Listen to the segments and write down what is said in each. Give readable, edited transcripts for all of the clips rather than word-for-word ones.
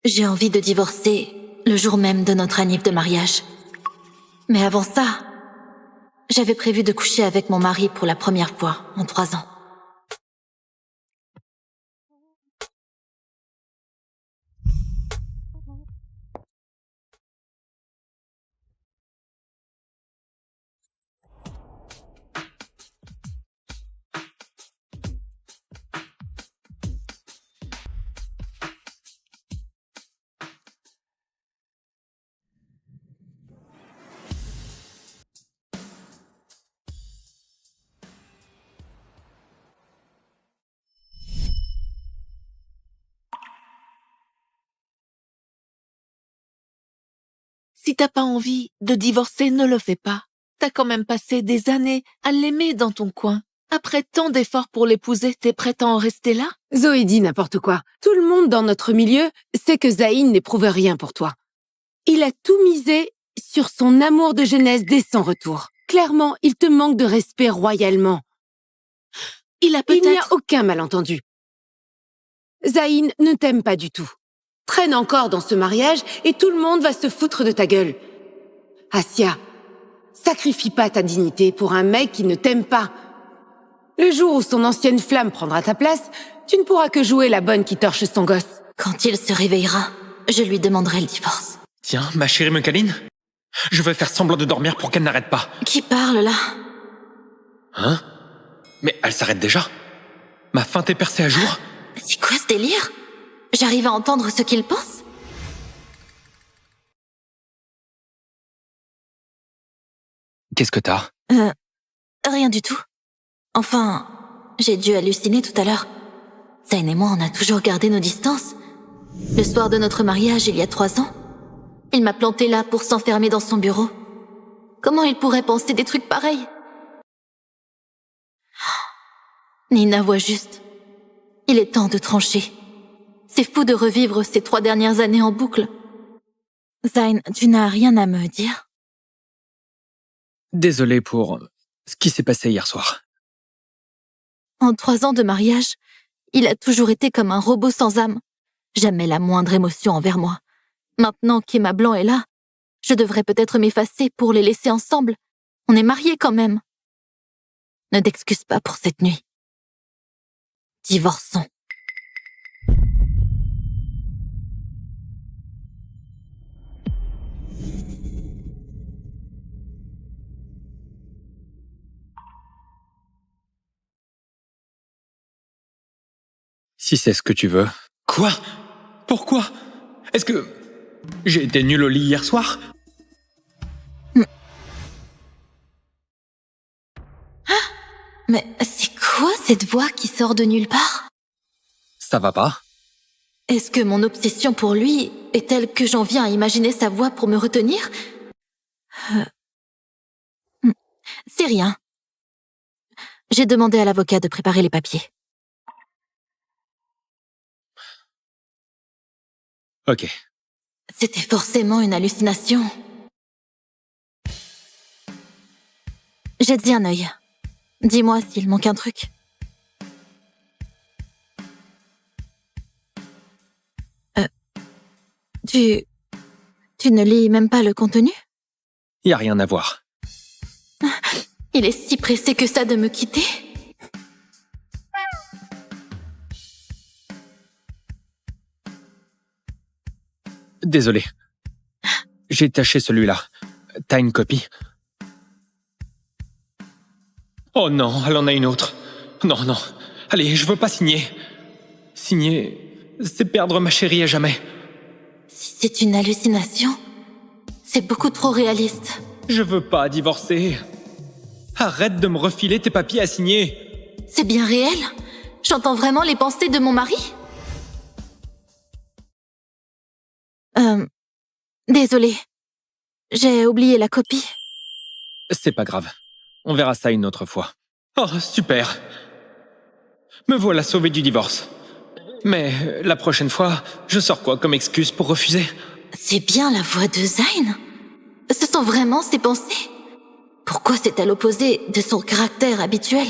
J'ai envie de divorcer le jour même de notre anniv de mariage. Mais avant ça, j'avais prévu de coucher avec mon mari pour la première fois en 3 ans. Si t'as pas envie de divorcer, ne le fais pas. T'as quand même passé des années à l'aimer dans ton coin. Après tant d'efforts pour l'épouser, t'es prête à en rester là? Zoé dit n'importe quoi. Tout le monde dans notre milieu sait que Zayn n'éprouve rien pour toi. Il a tout misé sur son amour de jeunesse dès son retour. Clairement, il te manque de respect royalement. Il n'y a aucun malentendu. Zayn ne t'aime pas du tout. Traîne encore dans ce mariage et tout le monde va se foutre de ta gueule. Assia, sacrifie pas ta dignité pour un mec qui ne t'aime pas. Le jour où son ancienne flamme prendra ta place, tu ne pourras que jouer la bonne qui torche son gosse. Quand il se réveillera, je lui demanderai le divorce. Tiens, ma chérie me câline. Je vais faire semblant de dormir pour qu'elle n'arrête pas. Qui parle là? Hein? Mais elle s'arrête déjà? Ma feinte est percée à jour? C'est quoi ce délire? J'arrive à entendre ce qu'il pense? Qu'est-ce que t'as? Rien du tout. Enfin, j'ai dû halluciner tout à l'heure. Zayn et moi, on a toujours gardé nos distances. Le soir de notre mariage, il y a 3 ans, il m'a planté là pour s'enfermer dans son bureau. Comment il pourrait penser des trucs pareils? Nina voit juste. Il est temps de trancher. C'est fou de revivre ces 3 dernières années en boucle. Zayn, tu n'as rien à me dire? Désolé pour ce qui s'est passé hier soir. En 3 ans de mariage, il a toujours été comme un robot sans âme. Jamais la moindre émotion envers moi. Maintenant qu'Emma Blanc est là, je devrais peut-être m'effacer pour les laisser ensemble. On est mariés quand même. Ne t'excuse pas pour cette nuit. Divorçons. Si c'est ce que tu veux. Quoi? Pourquoi? Est-ce que j'ai été nul au lit hier soir? Mais c'est quoi cette voix qui sort de nulle part? Ça va pas? Est-ce que mon obsession pour lui est telle que j'en viens à imaginer sa voix pour me retenir? C'est rien. J'ai demandé à l'avocat de préparer les papiers. Ok. C'était forcément une hallucination. Jette-y un œil. Dis-moi s'il manque un truc. Tu ne lis même pas le contenu? Y a rien à voir. Il est si pressé que ça de me quitter? Désolé. J'ai taché celui-là. T'as une copie? Oh non, elle en a une autre. Non, non. Allez, je veux pas signer. Signer, c'est perdre ma chérie à jamais. Si c'est une hallucination, c'est beaucoup trop réaliste. Je veux pas divorcer. Arrête de me refiler tes papiers à signer. C'est bien réel? J'entends vraiment les pensées de mon mari? Désolée. J'ai oublié la copie. C'est pas grave. On verra ça une autre fois. Oh, super. Me voilà sauvé du divorce. Mais la prochaine fois, je sors quoi comme excuse pour refuser? C'est bien la voix de Zayn. Ce sont vraiment ses pensées. Pourquoi c'est à l'opposé de son caractère habituel?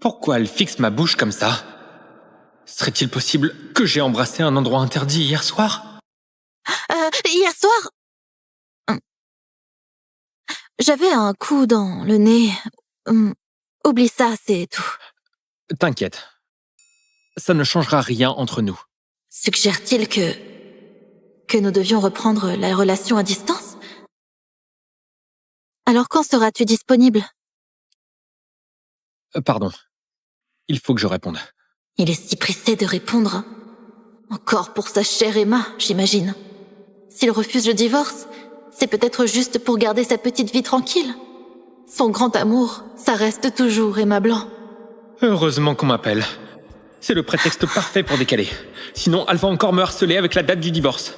Pourquoi elle fixe ma bouche comme ça? Serait-il possible que j'ai embrassé un endroit interdit hier soir? Hier soir... J'avais un coup dans le nez. Oublie ça, c'est tout. T'inquiète. Ça ne changera rien entre nous. Suggère-t-il que nous devions reprendre la relation à distance? Alors quand seras-tu disponible? Pardon. Il faut que je réponde. Il est si pressé de répondre. Encore pour sa chère Emma, j'imagine. S'il refuse le divorce, c'est peut-être juste pour garder sa petite vie tranquille. Son grand amour, ça reste toujours Emma Blanc. Heureusement qu'on m'appelle. C'est le prétexte parfait pour décaler. Sinon, elle va encore me harceler avec la date du divorce.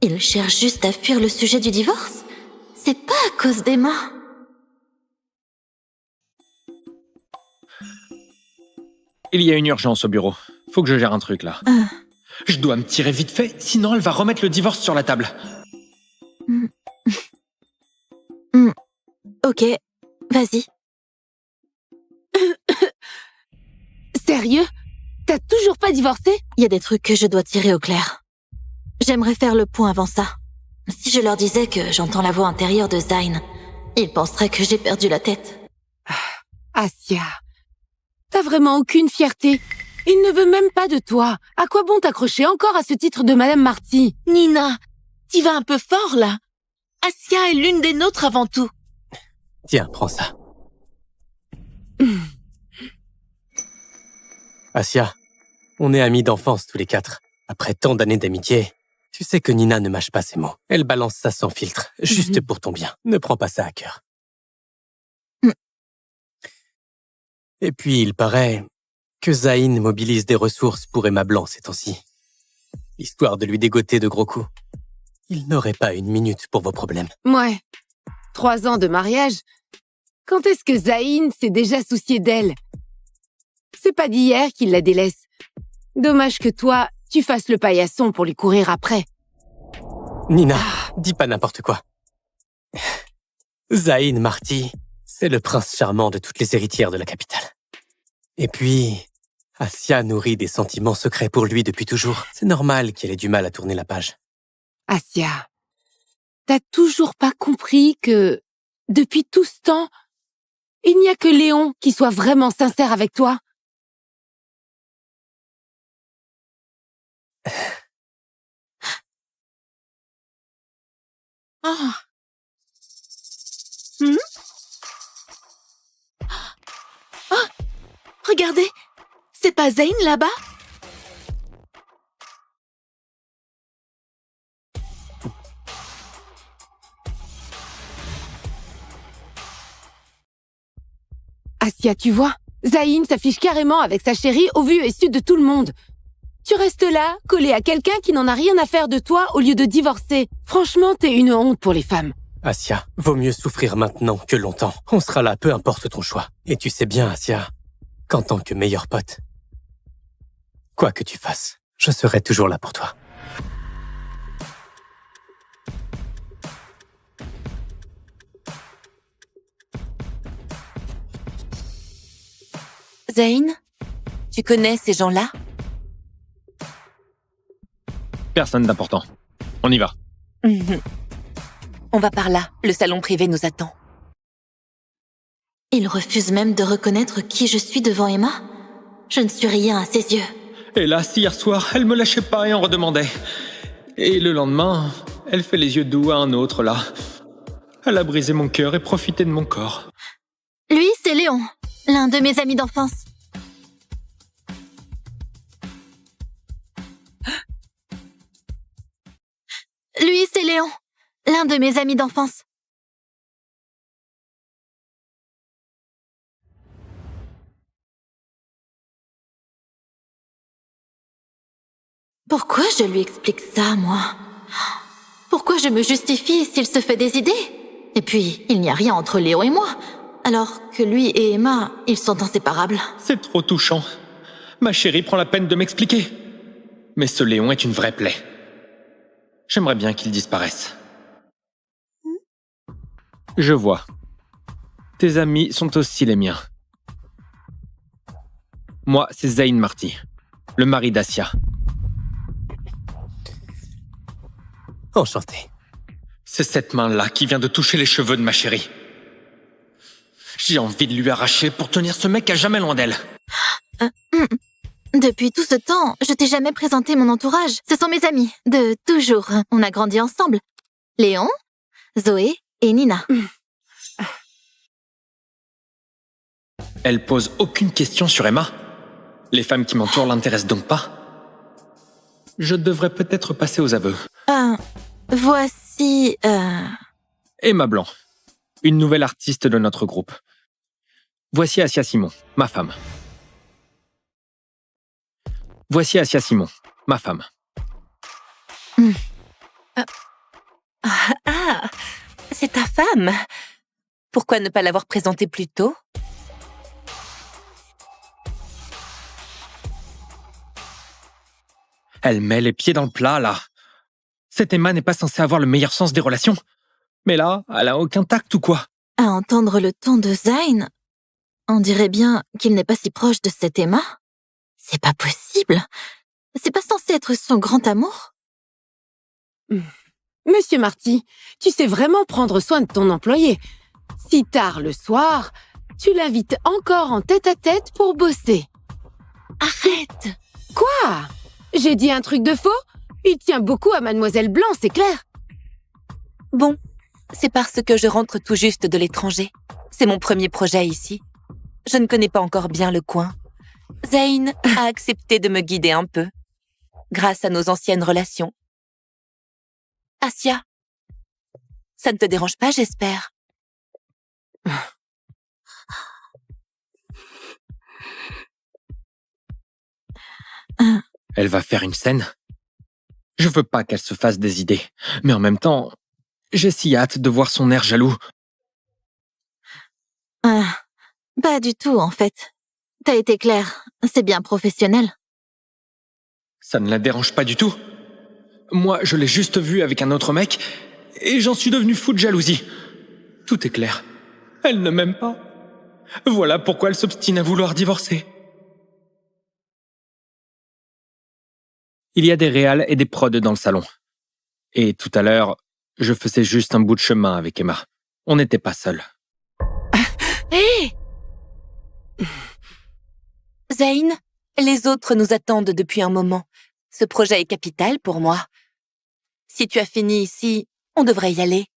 Il cherche juste à fuir le sujet du divorce? C'est pas à cause d'Emma. Il y a une urgence au bureau. Faut que je gère un truc, là. Je dois me tirer vite fait, sinon elle va remettre le divorce sur la table. Ok, vas-y. Sérieux? T'as toujours pas divorcé? Il y a des trucs que je dois tirer au clair. J'aimerais faire le point avant ça. Si je leur disais que j'entends la voix intérieure de Zayn, ils penseraient que j'ai perdu la tête. Asia, t'as vraiment aucune fierté. Il ne veut même pas de toi. À quoi bon t'accrocher encore à ce titre de Madame Marty? Nina, t'y vas un peu fort, là. Asia est l'une des nôtres avant tout. Tiens, prends ça. Asia, on est amis d'enfance tous les quatre. Après tant d'années d'amitié, tu sais que Nina ne mâche pas ses mots. Elle balance ça sans filtre, juste pour ton bien. Ne prends pas ça à cœur. Et puis, il paraît que Zayn mobilise des ressources pour Emma Blanc ces temps-ci. Histoire de lui dégoter de gros coups. Il n'aurait pas une minute pour vos problèmes. Ouais. 3 ans de mariage. Quand est-ce que Zayn s'est déjà soucié d'elle? C'est pas d'hier qu'il la délaisse. Dommage que toi, tu fasses le paillasson pour lui courir après. Nina, dis pas n'importe quoi. Zayn Marty, c'est le prince charmant de toutes les héritières de la capitale. Et puis, Asia nourrit des sentiments secrets pour lui depuis toujours. C'est normal qu'elle ait du mal à tourner la page. Asia, t'as toujours pas compris que, depuis tout ce temps, il n'y a que Léon qui soit vraiment sincère avec toi? Oh. Oh, regardez, c'est pas Zayn là-bas? Asia, tu vois, Zayn s'affiche carrément avec sa chérie au vu et su de tout le monde. Tu restes là, collé à quelqu'un qui n'en a rien à faire de toi au lieu de divorcer. Franchement, t'es une honte pour les femmes. Asia, vaut mieux souffrir maintenant que longtemps. On sera là, peu importe ton choix. Et tu sais bien, Asia, qu'en tant que meilleur pote, quoi que tu fasses, je serai toujours là pour toi. Zayn, tu connais ces gens-là? Personne d'important. On y va. On va par là, le salon privé nous attend. Il refuse même de reconnaître qui je suis devant Emma. Je ne suis rien à ses yeux. Hélas, hier soir, elle me lâchait pas et en redemandait. Et le lendemain, elle fait les yeux doux à un autre, là. Elle a brisé mon cœur et profité de mon corps. Lui, c'est Léon, l'un de mes amis d'enfance. Lui, c'est Léon, l'un de mes amis d'enfance. Pourquoi je lui explique ça, moi? Pourquoi je me justifie s'il se fait des idées? Et puis, il n'y a rien entre Léon et moi, alors que lui et Emma, ils sont inséparables. C'est trop touchant. Ma chérie prend la peine de m'expliquer. Mais ce Léon est une vraie plaie. J'aimerais bien qu'il disparaisse. Je vois. Tes amis sont aussi les miens. Moi, c'est Zayn Marty, le mari d'Assia. Enchanté. C'est cette main-là qui vient de toucher les cheveux de ma chérie. J'ai envie de lui arracher pour tenir ce mec à jamais loin d'elle. Depuis tout ce temps, je t'ai jamais présenté mon entourage. Ce sont mes amis, de toujours. On a grandi ensemble. Léon, Zoé et Nina. Elle pose aucune question sur Emma. Les femmes qui m'entourent l'intéressent donc pas. Je devrais peut-être passer aux aveux. Voici... Emma Blanc, une nouvelle artiste de notre groupe. Voici Assia Simon, ma femme. Voici Assia Simon, ma femme. Ah, c'est ta femme. Pourquoi ne pas l'avoir présentée plus tôt? Elle met les pieds dans le plat, là. Cette Emma n'est pas censée avoir le meilleur sens des relations. Mais là, elle a aucun tact ou quoi? À entendre le ton de Zayn, on dirait bien qu'il n'est pas si proche de cette Emma. C'est pas possible. C'est pas censé être son grand amour. Monsieur Marty, tu sais vraiment prendre soin de ton employé. Si tard le soir, tu l'invites encore en tête-à-tête pour bosser. Arrête! Quoi? J'ai dit un truc de faux? Il tient beaucoup à Mademoiselle Blanc, c'est clair. Bon, c'est parce que je rentre tout juste de l'étranger. C'est mon premier projet ici. Je ne connais pas encore bien le coin. Zayn a accepté de me guider un peu, grâce à nos anciennes relations. Assia, ça ne te dérange pas, j'espère? Elle va faire une scène. Je veux pas qu'elle se fasse des idées. Mais en même temps, j'ai si hâte de voir son air jaloux. Pas du tout, en fait. T'as été clair. C'est bien professionnel. Ça ne la dérange pas du tout. Moi, je l'ai juste vue avec un autre mec, et j'en suis devenu fou de jalousie. Tout est clair. Elle ne m'aime pas. Voilà pourquoi elle s'obstine à vouloir divorcer. Il y a des réals et des prods dans le salon. Et tout à l'heure, je faisais juste un bout de chemin avec Emma. On n'était pas seuls. Hé! Zayn, les autres nous attendent depuis un moment. Ce projet est capital pour moi. Si tu as fini ici, on devrait y aller.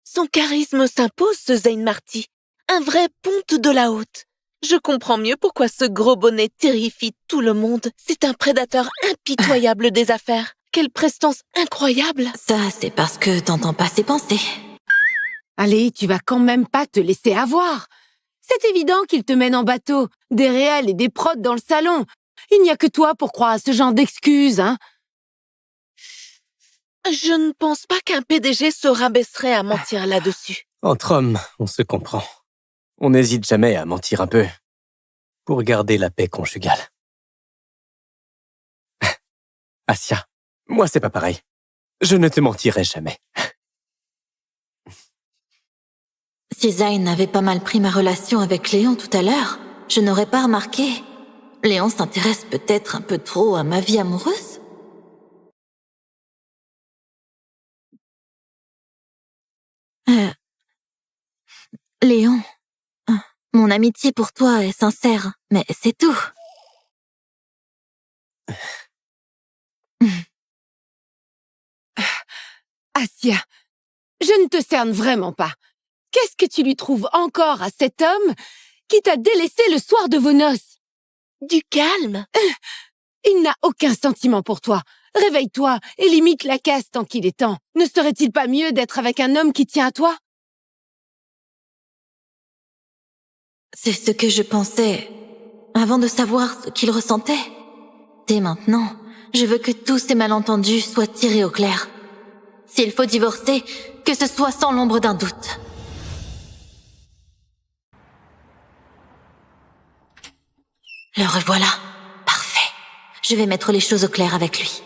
Son charisme s'impose, ce Zayn Marty. Un vrai ponte de la haute. Je comprends mieux pourquoi ce gros bonnet terrifie tout le monde. C'est un prédateur impitoyable des affaires. Quelle prestance incroyable! Ça, c'est parce que t'entends pas ses pensées. Allez, tu vas quand même pas te laisser avoir. C'est évident qu'il te mène en bateau, des réals et des prods dans le salon. Il n'y a que toi pour croire à ce genre d'excuses, hein. Je ne pense pas qu'un PDG se rabaisserait à mentir là-dessus. Entre hommes, on se comprend. On n'hésite jamais à mentir un peu pour garder la paix conjugale. Assia, moi c'est pas pareil. Je ne te mentirai jamais. Si Zayn avait pas mal pris ma relation avec Léon tout à l'heure, je n'aurais pas remarqué. Léon s'intéresse peut-être un peu trop à ma vie amoureuse. Léon, mon amitié pour toi est sincère, mais c'est tout. Assia, je ne te cerne vraiment pas. Qu'est-ce que tu lui trouves encore à cet homme qui t'a délaissé le soir de vos noces? Du calme. Il n'a aucun sentiment pour toi. Réveille-toi et limite la casse tant qu'il est temps. Ne serait-il pas mieux d'être avec un homme qui tient à toi? C'est ce que je pensais avant de savoir ce qu'il ressentait. Dès maintenant, je veux que tous ces malentendus soient tirés au clair. S'il faut divorcer, que ce soit sans l'ombre d'un doute. Le revoilà. Parfait. Je vais mettre les choses au clair avec lui.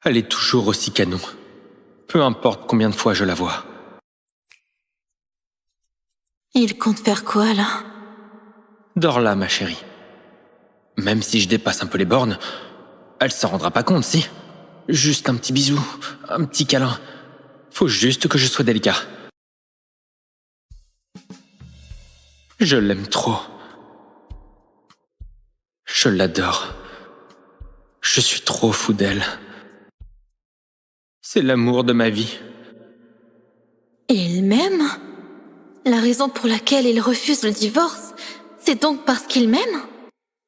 Elle est toujours aussi canon. Peu importe combien de fois je la vois. Il compte faire quoi, là? Dors là, ma chérie. Même si je dépasse un peu les bornes, elle s'en rendra pas compte, si? Juste un petit bisou, un petit câlin. Faut juste que je sois délicat. Je l'aime trop. Je l'adore. Je suis trop fou d'elle. C'est l'amour de ma vie. Il m'aime? La raison pour laquelle il refuse le divorce, c'est donc parce qu'il m'aime?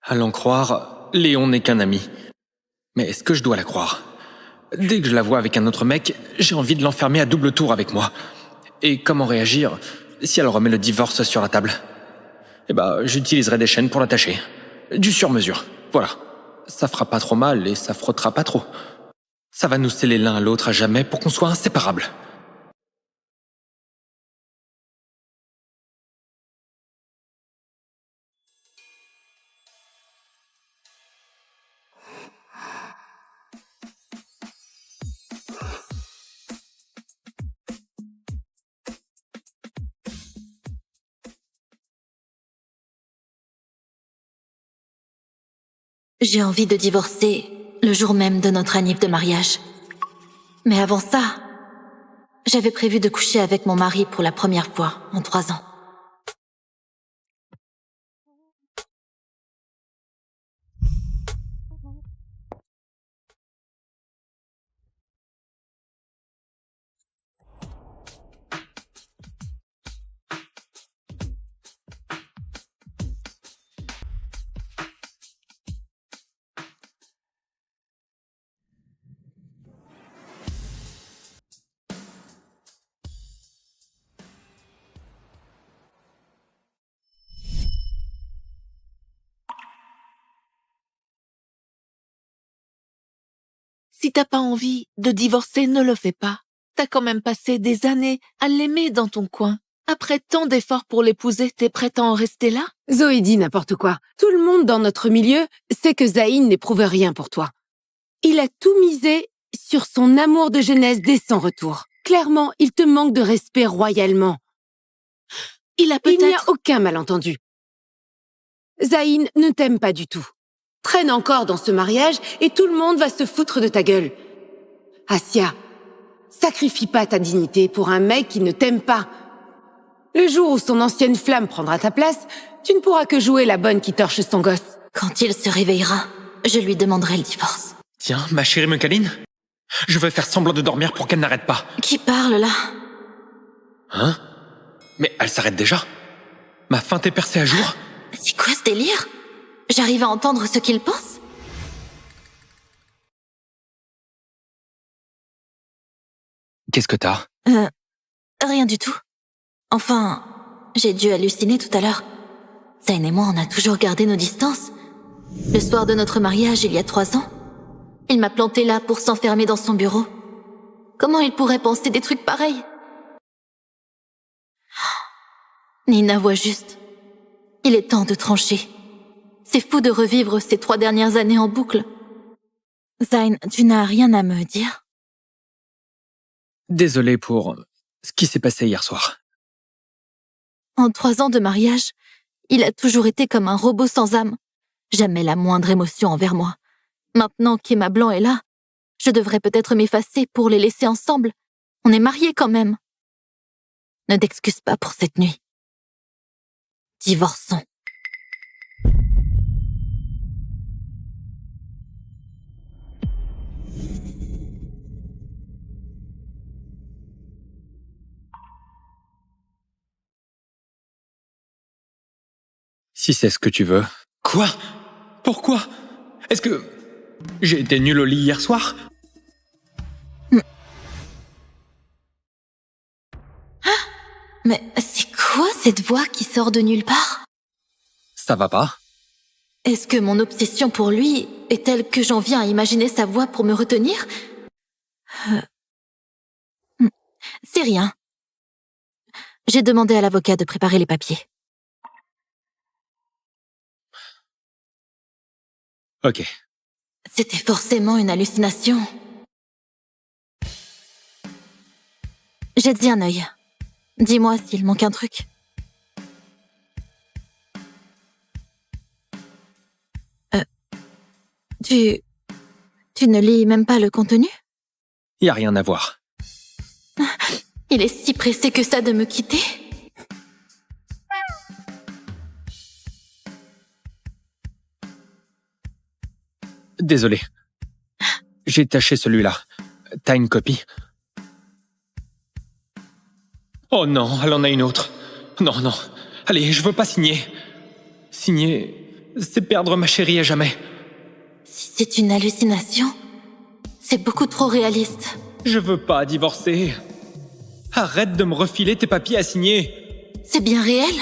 À l'en croire, Léon n'est qu'un ami. Mais est-ce que je dois la croire? Dès que je la vois avec un autre mec, j'ai envie de l'enfermer à double tour avec moi. Et comment réagir si elle remet le divorce sur la table? Eh ben, j'utiliserai des chaînes pour l'attacher. Du sur-mesure, voilà. Ça fera pas trop mal et ça frottera pas trop. Ça va nous sceller l'un à l'autre à jamais pour qu'on soit inséparables. J'ai envie de divorcer le jour même de notre anniv de mariage. Mais avant ça, j'avais prévu de coucher avec mon mari pour la première fois en 3 ans. Si t'as pas envie de divorcer, ne le fais pas. T'as quand même passé des années à l'aimer dans ton coin. Après tant d'efforts pour l'épouser, t'es prête à en rester là? Zoé dit n'importe quoi. Tout le monde dans notre milieu sait que Zayn n'éprouve rien pour toi. Il a tout misé sur son amour de jeunesse dès son retour. Clairement, il te manque de respect royalement. Il a Il n'y a peut-être... aucun malentendu. Zayn ne t'aime pas du tout. Traîne encore dans ce mariage et tout le monde va se foutre de ta gueule. Assia, sacrifie pas ta dignité pour un mec qui ne t'aime pas. Le jour où son ancienne flamme prendra ta place, tu ne pourras que jouer la bonne qui torche son gosse. Quand il se réveillera, je lui demanderai le divorce. Tiens, ma chérie me câline? Je vais faire semblant de dormir pour qu'elle n'arrête pas. Qui parle là? Hein? Mais elle s'arrête déjà? Ma feinte est percée à jour? C'est quoi ce délire? J'arrive à entendre ce qu'il pense? Qu'est-ce que t'as? Rien du tout. Enfin, j'ai dû halluciner tout à l'heure. Zayn et moi, on a toujours gardé nos distances. Le soir de notre mariage, il y a 3 ans, il m'a planté là pour s'enfermer dans son bureau. Comment il pourrait penser des trucs pareils? Nina voit juste. Il est temps de trancher. C'est fou de revivre ces 3 dernières années en boucle. Zayn, tu n'as rien à me dire? Désolé pour ce qui s'est passé hier soir. En 3 ans de mariage, il a toujours été comme un robot sans âme. Jamais la moindre émotion envers moi. Maintenant qu'Emma Blanc est là, je devrais peut-être m'effacer pour les laisser ensemble. On est mariés quand même. Ne t'excuse pas pour cette nuit. Divorçons. Si c'est ce que tu veux. Quoi? Pourquoi? Est-ce que j'ai été nul au lit hier soir? Mais c'est quoi cette voix qui sort de nulle part? Ça va pas? Est-ce que mon obsession pour lui est telle que j'en viens à imaginer sa voix pour me retenir? C'est rien. J'ai demandé à l'avocat de préparer les papiers. Ok. C'était forcément une hallucination. Jette-y un œil. Dis-moi s'il manque un truc. Tu ne lis même pas le contenu? Y a rien à voir. Il est si pressé que ça de me quitter? Désolé. J'ai taché celui-là. T'as une copie? Oh non, elle en a une autre. Non, non. Allez, je veux pas signer. Signer, c'est perdre ma chérie à jamais. Si c'est une hallucination, c'est beaucoup trop réaliste. Je veux pas divorcer. Arrête de me refiler tes papiers à signer. C'est bien réel?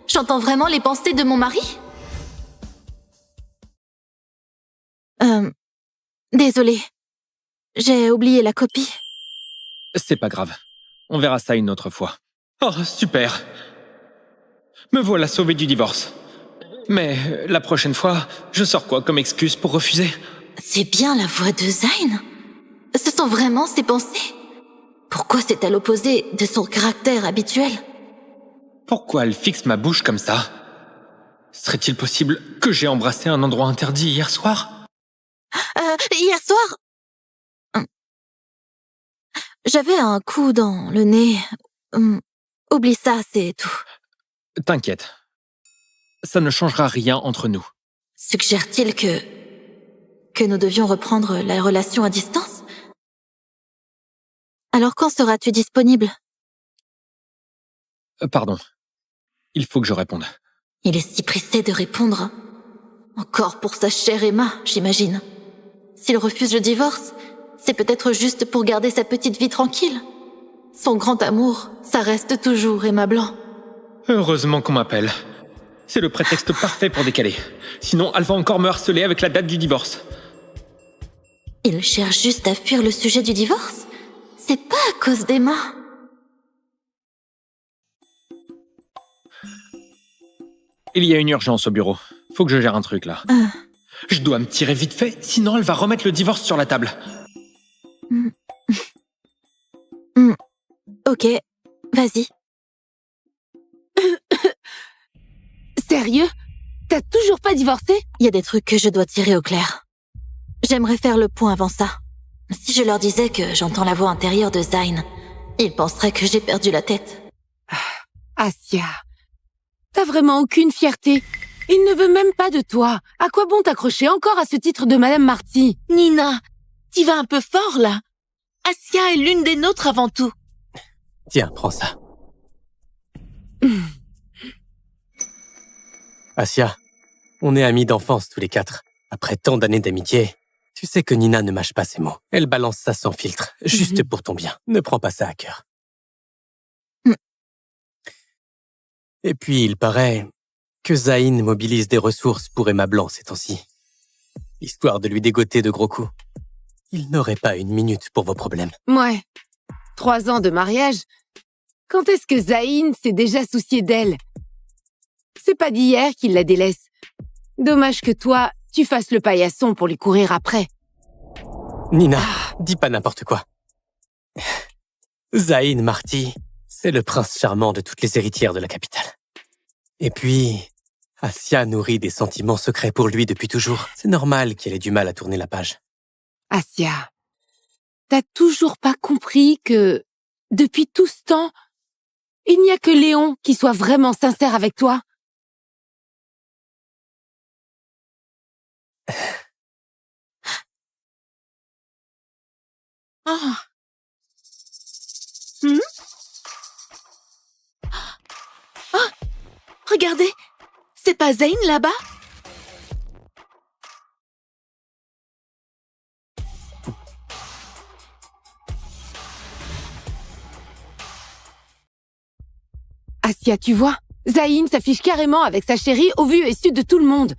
J'entends vraiment les pensées de mon mari? Désolée. J'ai oublié la copie. C'est pas grave. On verra ça une autre fois. Oh, super. Me voilà sauvé du divorce. Mais la prochaine fois, je sors quoi comme excuse pour refuser? C'est bien la voix de Zayn. Ce sont vraiment ses pensées. Pourquoi c'est à l'opposé de son caractère habituel? Pourquoi elle fixe ma bouche comme ça? Serait-il possible que j'ai embrassé un endroit interdit hier soir? Hier soir, j'avais un coup dans le nez. Oublie ça, c'est tout. T'inquiète. Ça ne changera rien entre nous. Suggère-t-il que nous devions reprendre la relation à distance? Alors quand seras-tu disponible? Pardon. Il faut que je réponde. Il est si pressé de répondre. Encore pour sa chère Emma, j'imagine. S'il refuse le divorce, c'est peut-être juste pour garder sa petite vie tranquille. Son grand amour, ça reste toujours Emma Blanc. Heureusement qu'on m'appelle. C'est le prétexte parfait pour décaler. Sinon, elle va encore me harceler avec la date du divorce. Il cherche juste à fuir le sujet du divorce? C'est pas à cause d'Emma. Il y a une urgence au bureau. Faut que je gère un truc, là. Je dois me tirer vite fait, sinon elle va remettre le divorce sur la table. Ok, vas-y. Sérieux? T'as toujours pas divorcé? Il y a des trucs que je dois tirer au clair. J'aimerais faire le point avant ça. Si je leur disais que j'entends la voix intérieure de Zayn, ils penseraient que j'ai perdu la tête. Asia, t'as vraiment aucune fierté. Il ne veut même pas de toi. À quoi bon t'accrocher encore à ce titre de Madame Marty? Nina, t'y vas un peu fort, là. Asia est l'une des nôtres avant tout. Tiens, prends ça. Asia, on est amis d'enfance tous les quatre. Après tant d'années d'amitié, tu sais que Nina ne mâche pas ses mots. Elle balance ça sans filtre, juste pour ton bien. Ne prends pas ça à cœur. Et puis, il paraît que Zayn mobilise des ressources pour Emma Blanc ces temps-ci. Histoire de lui dégoter de gros coups. Il n'aurait pas une minute pour vos problèmes. Ouais. 3 ans de mariage. Quand est-ce que Zayn s'est déjà soucié d'elle? C'est pas d'hier qu'il la délaisse. Dommage que toi, tu fasses le paillasson pour lui courir après. Nina, dis pas n'importe quoi. Zayn Marty, c'est le prince charmant de toutes les héritières de la capitale. Et puis, Asia nourrit des sentiments secrets pour lui depuis toujours. C'est normal qu'elle ait du mal à tourner la page. Asia, t'as toujours pas compris que, depuis tout ce temps, il n'y a que Léon qui soit vraiment sincère avec toi? Oh. Oh, regardez, c'est pas Zayn là-bas? Asia, tu vois, Zayn s'affiche carrément avec sa chérie au vu et su de tout le monde.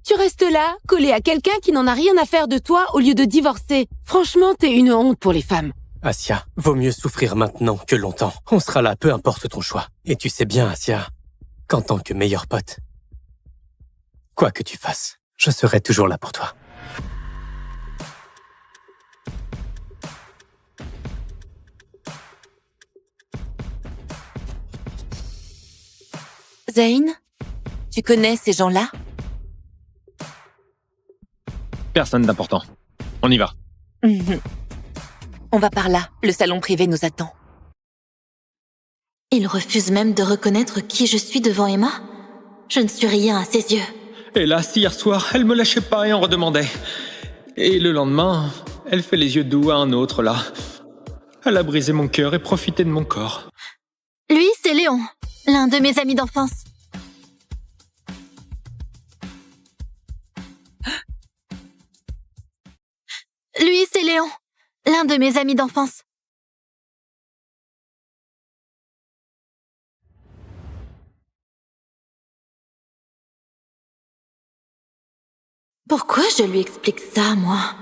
Tu restes là, collé à quelqu'un qui n'en a rien à faire de toi au lieu de divorcer. Franchement, t'es une honte pour les femmes. Asia, vaut mieux souffrir maintenant que longtemps. On sera là, peu importe ton choix. Et tu sais bien, Asia, qu'en tant que meilleur pote, quoi que tu fasses, je serai toujours là pour toi. Zayn, tu connais ces gens-là? Personne d'important. On y va. On va par là, le salon privé nous attend. Il refuse même de reconnaître qui je suis devant Emma. Je ne suis rien à ses yeux. Hélas, hier soir, elle me lâchait pas et en redemandait. Et le lendemain, elle fait les yeux doux à un autre, là. Elle a brisé mon cœur et profité de mon corps. Lui, c'est Léon, l'un de mes amis d'enfance. Lui, c'est Léon, l'un de mes amis d'enfance. Pourquoi je lui explique ça, moi?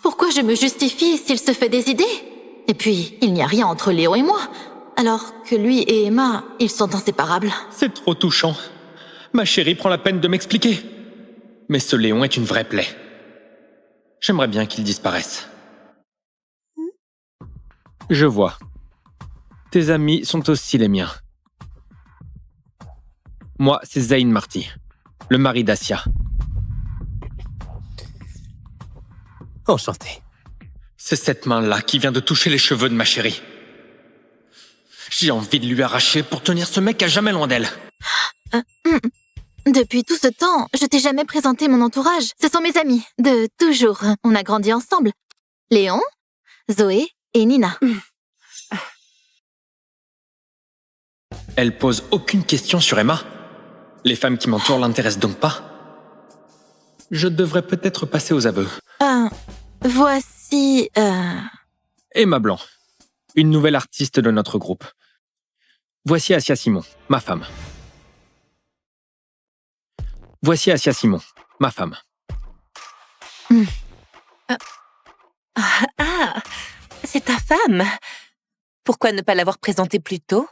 Pourquoi je me justifie s'il se fait des idées? Et puis, il n'y a rien entre Léon et moi, alors que lui et Emma, ils sont inséparables. C'est trop touchant. Ma chérie prend la peine de m'expliquer. Mais ce Léon est une vraie plaie. J'aimerais bien qu'il disparaisse. Je vois. Tes amis sont aussi les miens. Moi, c'est Zayn Marty, le mari d'Assia. Enchanté. C'est cette main-là qui vient de toucher les cheveux de ma chérie. J'ai envie de lui arracher pour tenir ce mec à jamais loin d'elle. Depuis tout ce temps, je t'ai jamais présenté mon entourage. Ce sont mes amis, de toujours. On a grandi ensemble. Léon, Zoé et Nina. Elle pose aucune question sur Emma. Les femmes qui m'entourent l'intéressent donc pas. Je devrais peut-être passer aux aveux. Voici... Emma Blanc, une nouvelle artiste de notre groupe. Voici Assia Simon, ma femme. Voici Assia Simon, ma femme. Ah, c'est ta femme. Pourquoi ne pas l'avoir présentée plus tôt?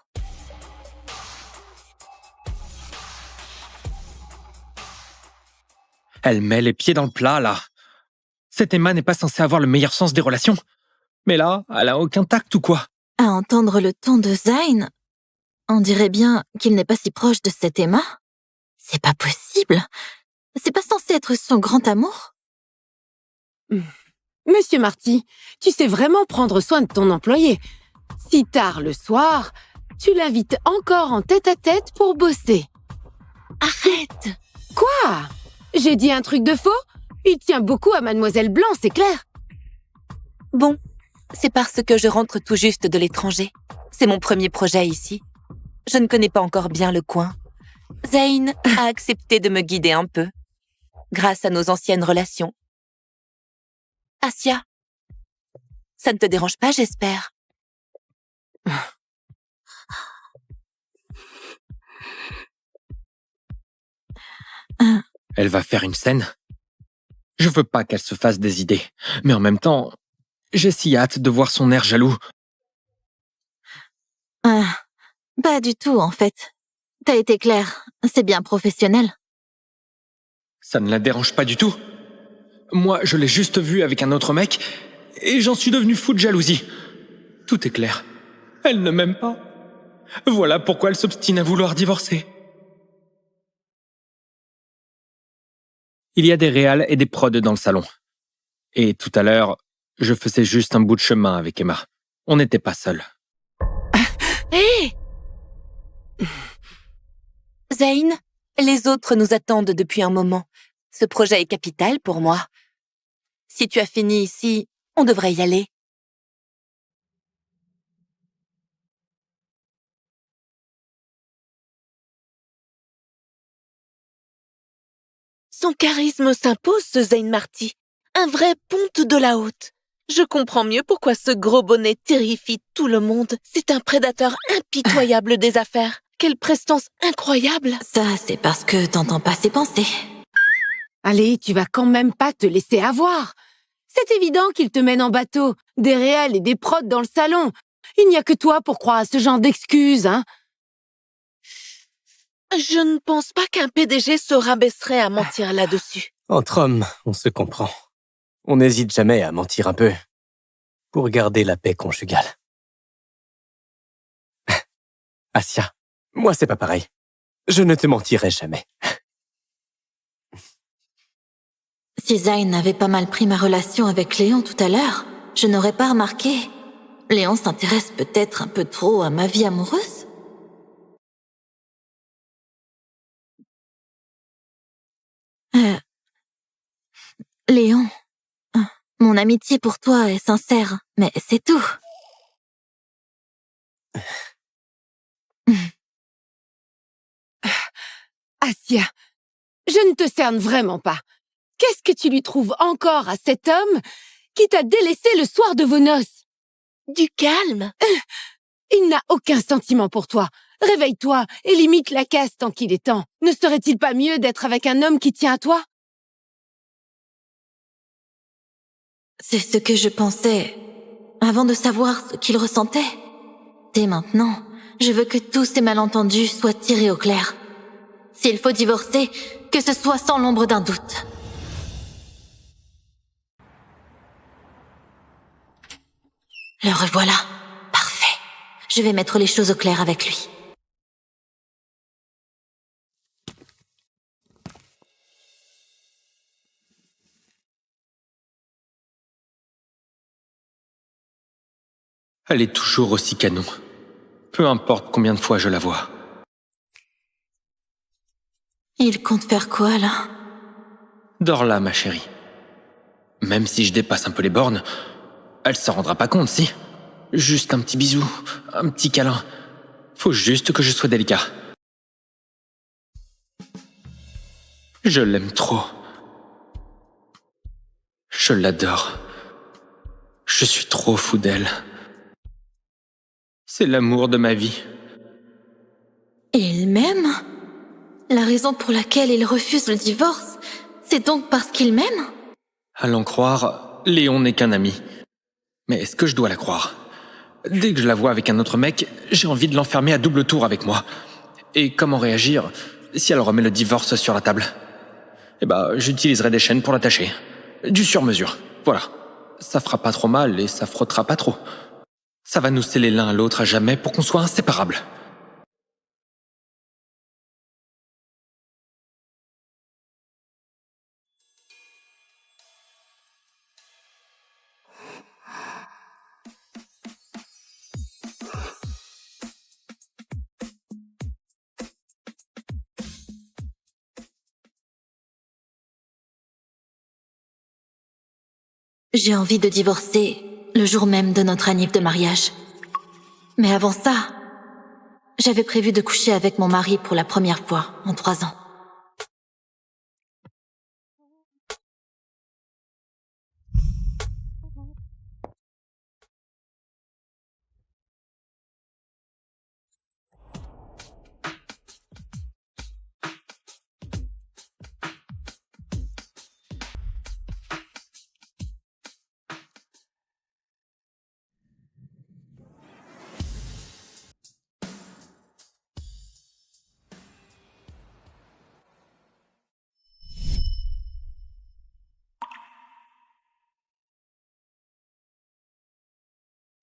Elle met les pieds dans le plat, là. Cette Emma n'est pas censée avoir le meilleur sens des relations. Mais là, elle a aucun tact ou quoi? À entendre le ton de Zayn, on dirait bien qu'il n'est pas si proche de cette Emma. C'est pas possible. C'est pas censé être son grand amour. Monsieur Marty, tu sais vraiment prendre soin de ton employé. Si tard le soir, tu l'invites encore en tête-à-tête pour bosser. Arrête! Quoi? J'ai dit un truc de faux? Il tient beaucoup à Mademoiselle Blanc, c'est clair. Bon, c'est parce que je rentre tout juste de l'étranger. C'est mon premier projet ici. Je ne connais pas encore bien le coin. Zayn a accepté de me guider un peu, grâce à nos anciennes relations. Assia, ça ne te dérange pas, j'espère? Elle va faire une scène. Je veux pas qu'elle se fasse des idées. Mais en même temps, j'ai si hâte de voir son air jaloux. Pas du tout, en fait. T'as été clair, c'est bien professionnel. Ça ne la dérange pas du tout. Moi, je l'ai juste vue avec un autre mec, et j'en suis devenu fou de jalousie. Tout est clair. Elle ne m'aime pas. Voilà pourquoi elle s'obstine à vouloir divorcer. Il y a des réals et des prods dans le salon. Et tout à l'heure, je faisais juste un bout de chemin avec Emma. On n'était pas seuls. Hé! Zayn, les autres nous attendent depuis un moment. Ce projet est capital pour moi. Si tu as fini ici, on devrait y aller. Son charisme s'impose, ce Zayn Marty. Un vrai ponte de la haute. Je comprends mieux pourquoi ce gros bonnet terrifie tout le monde. C'est un prédateur impitoyable des affaires. Quelle prestance incroyable! Ça, c'est parce que t'entends pas ses pensées. Allez, tu vas quand même pas te laisser avoir. C'est évident qu'il te mène en bateau, des réels et des prods dans le salon. Il n'y a que toi pour croire à ce genre d'excuses, hein. Je ne pense pas qu'un PDG se rabaisserait à mentir là-dessus. Entre hommes, on se comprend. On n'hésite jamais à mentir un peu pour garder la paix conjugale. Assia, moi c'est pas pareil. Je ne te mentirai jamais. Si Zayn avait pas mal pris ma relation avec Léon tout à l'heure, je n'aurais pas remarqué. Léon s'intéresse peut-être un peu trop à ma vie amoureuse. Léon, mon amitié pour toi est sincère, mais c'est tout. Assia, je ne te cerne vraiment pas. Qu'est-ce que tu lui trouves encore à cet homme qui t'a délaissé le soir de vos noces? Du calme. Il n'a aucun sentiment pour toi. Réveille-toi et limite la casse tant qu'il est temps. Ne serait-il pas mieux d'être avec un homme qui tient à toi? C'est ce que je pensais avant de savoir ce qu'il ressentait. Dès maintenant, je veux que tous ces malentendus soient tirés au clair. S'il faut divorcer, que ce soit sans l'ombre d'un doute. Le revoilà. Parfait. Je vais mettre les choses au clair avec lui. Elle est toujours aussi canon. Peu importe combien de fois je la vois. Il compte faire quoi, là? Dors là, ma chérie. Même si je dépasse un peu les bornes, elle s'en rendra pas compte, si. Juste un petit bisou, un petit câlin. Faut juste que je sois délicat. Je l'aime trop. Je l'adore. Je suis trop fou d'elle. C'est l'amour de ma vie. Et il m'aime? La raison pour laquelle il refuse le divorce, c'est donc parce qu'il m'aime? À l'en croire, Léon n'est qu'un ami. Mais est-ce que je dois la croire? Dès que je la vois avec un autre mec, j'ai envie de l'enfermer à double tour avec moi. Et comment réagir si elle remet le divorce sur la table? Eh ben, j'utiliserai des chaînes pour l'attacher. Du sur-mesure, voilà. Ça fera pas trop mal et ça frottera pas trop. Ça va nous sceller l'un à l'autre à jamais pour qu'on soit inséparables. J'ai envie de divorcer le jour même de notre anniv de mariage. Mais avant ça, j'avais prévu de coucher avec mon mari pour la première fois en 3 ans.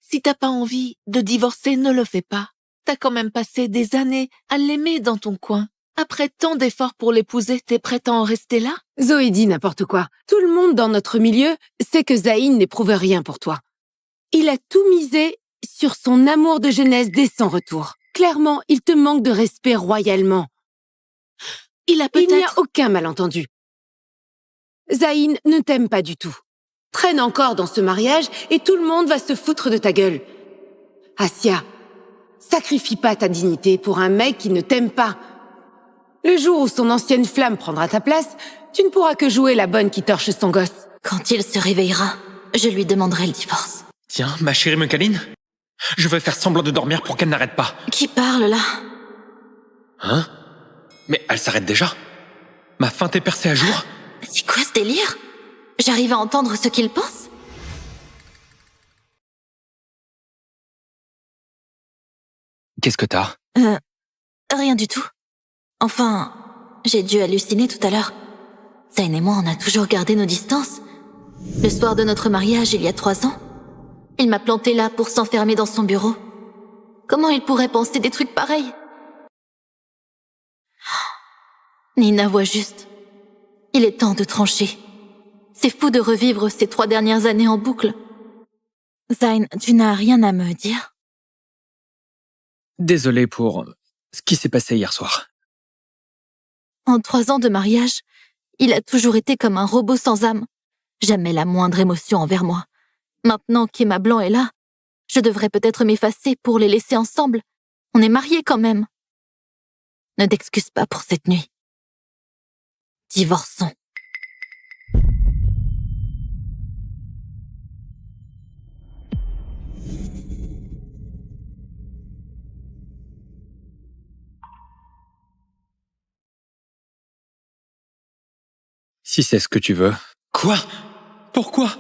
Si t'as pas envie de divorcer, ne le fais pas. T'as quand même passé des années à l'aimer dans ton coin. Après tant d'efforts pour l'épouser, t'es prête à en rester là? Zoé dit n'importe quoi. Tout le monde dans notre milieu sait que Zayn n'éprouve rien pour toi. Il a tout misé sur son amour de jeunesse dès son retour. Clairement, il te manque de respect royalement. Il n'y a aucun malentendu. Zayn ne t'aime pas du tout. Traîne encore dans ce mariage et tout le monde va se foutre de ta gueule. Assia, sacrifie pas ta dignité pour un mec qui ne t'aime pas. Le jour où son ancienne flamme prendra ta place, tu ne pourras que jouer la bonne qui torche son gosse. Quand il se réveillera, je lui demanderai le divorce. Tiens, ma chérie me câline. Je vais faire semblant de dormir pour qu'elle n'arrête pas. Qui parle là? Hein? Mais elle s'arrête déjà? Ma feinte est percée à jour? C'est quoi ce délire? J'arrive à entendre ce qu'il pense? Qu'est-ce que t'as? Rien du tout. Enfin, j'ai dû halluciner tout à l'heure. Zayn et moi, on a toujours gardé nos distances. Le soir de notre mariage, il y a 3 ans, il m'a planté là pour s'enfermer dans son bureau. Comment il pourrait penser des trucs pareils? Nina voit juste. Il est temps de trancher. C'est fou de revivre ces 3 dernières années en boucle. Zayn, tu n'as rien à me dire? Désolé pour ce qui s'est passé hier soir. En 3 ans de mariage, il a toujours été comme un robot sans âme. Jamais la moindre émotion envers moi. Maintenant qu'Emma Blanc est là, je devrais peut-être m'effacer pour les laisser ensemble. On est mariés quand même. Ne t'excuse pas pour cette nuit. Divorçons. Si c'est ce que tu veux. Quoi? Pourquoi?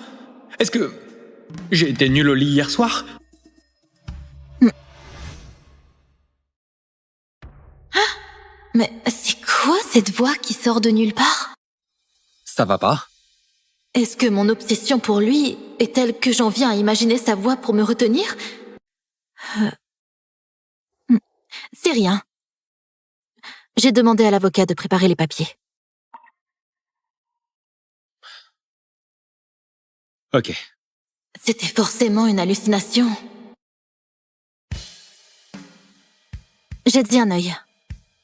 Est-ce que j'ai été nul au lit hier soir? Mais c'est quoi cette voix qui sort de nulle part? Ça va pas? Est-ce que mon obsession pour lui est telle que j'en viens à imaginer sa voix pour me retenir? C'est rien. J'ai demandé à l'avocat de préparer les papiers. Ok. C'était forcément une hallucination. Jette-y un œil.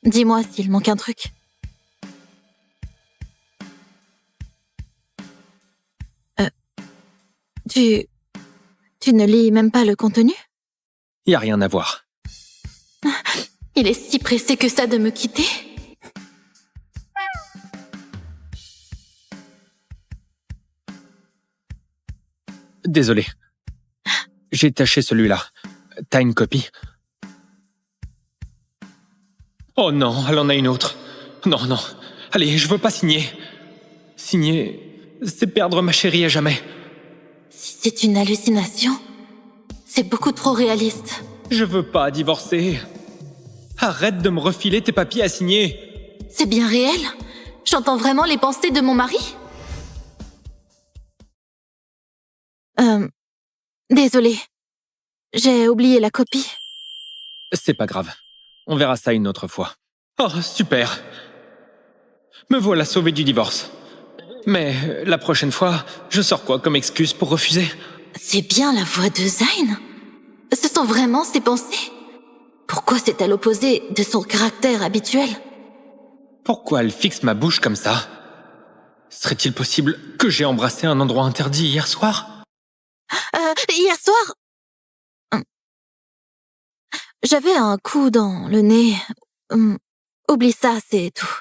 Dis-moi s'il manque un truc. Tu ne lis même pas le contenu? Y a rien à voir. Il est si pressé que ça de me quitter? Désolé. J'ai taché celui-là. T'as une copie? Oh non, elle en a une autre. Non, non. Allez, je veux pas signer. Signer, c'est perdre ma chérie à jamais. Si c'est une hallucination, c'est beaucoup trop réaliste. Je veux pas divorcer. Arrête de me refiler tes papiers à signer. C'est bien réel? J'entends vraiment les pensées de mon mari? Désolée. J'ai oublié la copie. C'est pas grave. On verra ça une autre fois. Oh, super. Me voilà sauvé du divorce. Mais la prochaine fois, je sors quoi comme excuse pour refuser? C'est bien la voix de Zayn? Ce sont vraiment ses pensées? Pourquoi c'est à l'opposé de son caractère habituel? Pourquoi elle fixe ma bouche comme ça? Serait-il possible que j'ai embrassé un endroit interdit hier soir? Hier soir... J'avais un coup dans le nez. Oublie ça, c'est tout.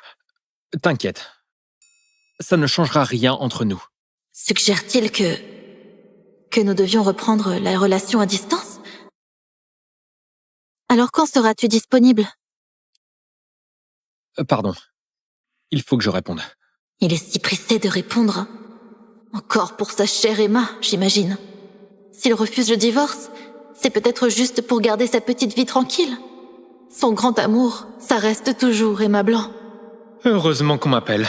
T'inquiète. Ça ne changera rien entre nous. Suggère-t-il que nous devions reprendre la relation à distance? Alors quand seras-tu disponible? Pardon. Il faut que je réponde. Il est si pressé de répondre. Encore pour sa chère Emma, j'imagine. S'il refuse le divorce, c'est peut-être juste pour garder sa petite vie tranquille. Son grand amour, ça reste toujours Emma Blanc. Heureusement qu'on m'appelle.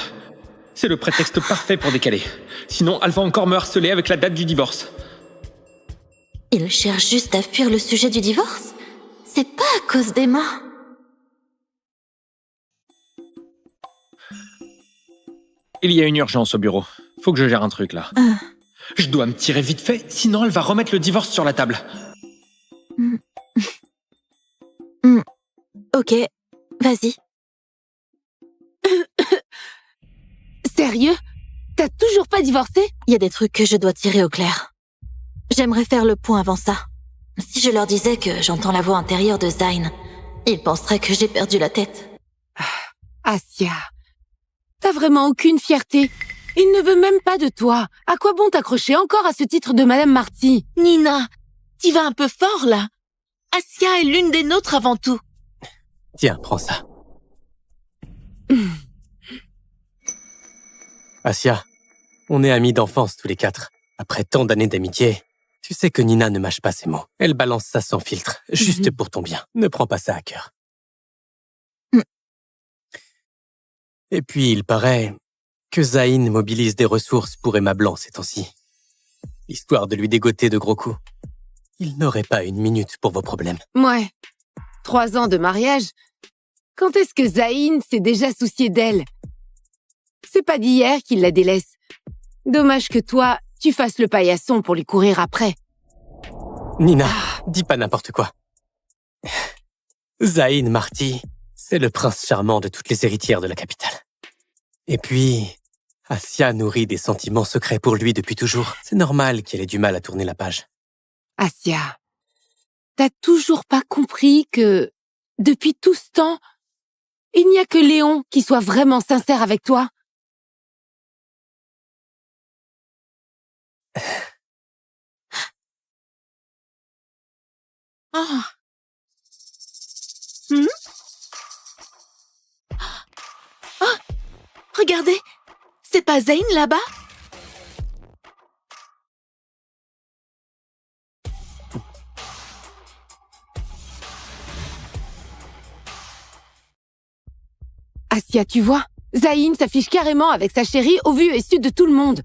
C'est le prétexte parfait pour décaler. Sinon, elle va encore me harceler avec la date du divorce. Il cherche juste à fuir le sujet du divorce? C'est pas à cause d'Emma. Il y a une urgence au bureau. Faut que je gère un truc, là. Je dois me tirer vite fait, sinon elle va remettre le divorce sur la table. Ok, vas-y. Sérieux? T'as toujours pas divorcé? Il y a des trucs que je dois tirer au clair. J'aimerais faire le point avant ça. Si je leur disais que j'entends la voix intérieure de Zayn, ils penseraient que j'ai perdu la tête. Asia, t'as vraiment aucune fierté. Il ne veut même pas de toi. À quoi bon t'accrocher encore à ce titre de Madame Marty? Nina, t'y vas un peu fort, là. Asia est l'une des nôtres avant tout. Tiens, prends ça. Asia, on est amis d'enfance tous les 4. Après tant d'années d'amitié, tu sais que Nina ne mâche pas ses mots. Elle balance ça sans filtre, juste pour ton bien. Ne prends pas ça à cœur. Et puis, il paraît que Zayn mobilise des ressources pour Emma Blanc ces temps-ci. Histoire de lui dégoter de gros coups. Il n'aurait pas une minute pour vos problèmes. Ouais. 3 ans de mariage. Quand est-ce que Zayn s'est déjà soucié d'elle? C'est pas d'hier qu'il la délaisse. Dommage que toi, tu fasses le paillasson pour lui courir après. Nina, dis pas n'importe quoi. Zayn Marty, c'est le prince charmant de toutes les héritières de la capitale. Et puis, Assia nourrit des sentiments secrets pour lui depuis toujours. C'est normal qu'elle ait du mal à tourner la page. Assia, t'as toujours pas compris que, depuis tout ce temps, il n'y a que Léon qui soit vraiment sincère avec toi? Oh. Hmm? Oh, regardez, c'est pas Zayn là-bas? Assia, tu vois, Zayn s'affiche carrément avec sa chérie au vu et su de tout le monde.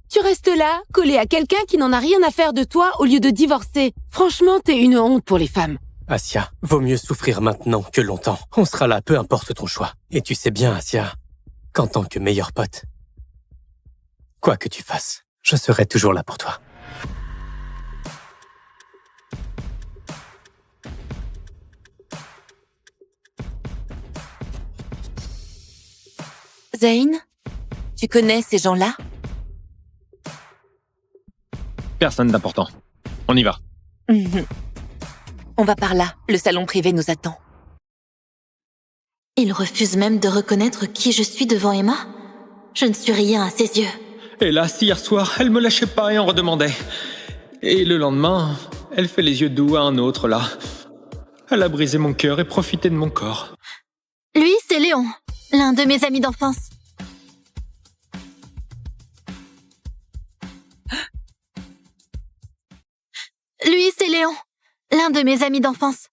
Tu restes là, collé à quelqu'un qui n'en a rien à faire de toi au lieu de divorcer. Franchement, t'es une honte pour les femmes. Assia, vaut mieux souffrir maintenant que longtemps. On sera là, peu importe ton choix. Et tu sais bien, Assia, qu'en tant que meilleur pote, quoi que tu fasses, je serai toujours là pour toi. Zayn, tu connais ces gens-là? Personne d'important. On y va. On va par là, le salon privé nous attend. Il refuse même de reconnaître qui je suis devant Emma. Je ne suis rien à ses yeux. Hélas, hier soir, elle me lâchait pas et en redemandait. Et le lendemain, elle fait les yeux doux à un autre, là. Elle a brisé mon cœur et profité de mon corps. Lui, c'est Léon, l'un de mes amis d'enfance. Lui, c'est Léon, l'un de mes amis d'enfance.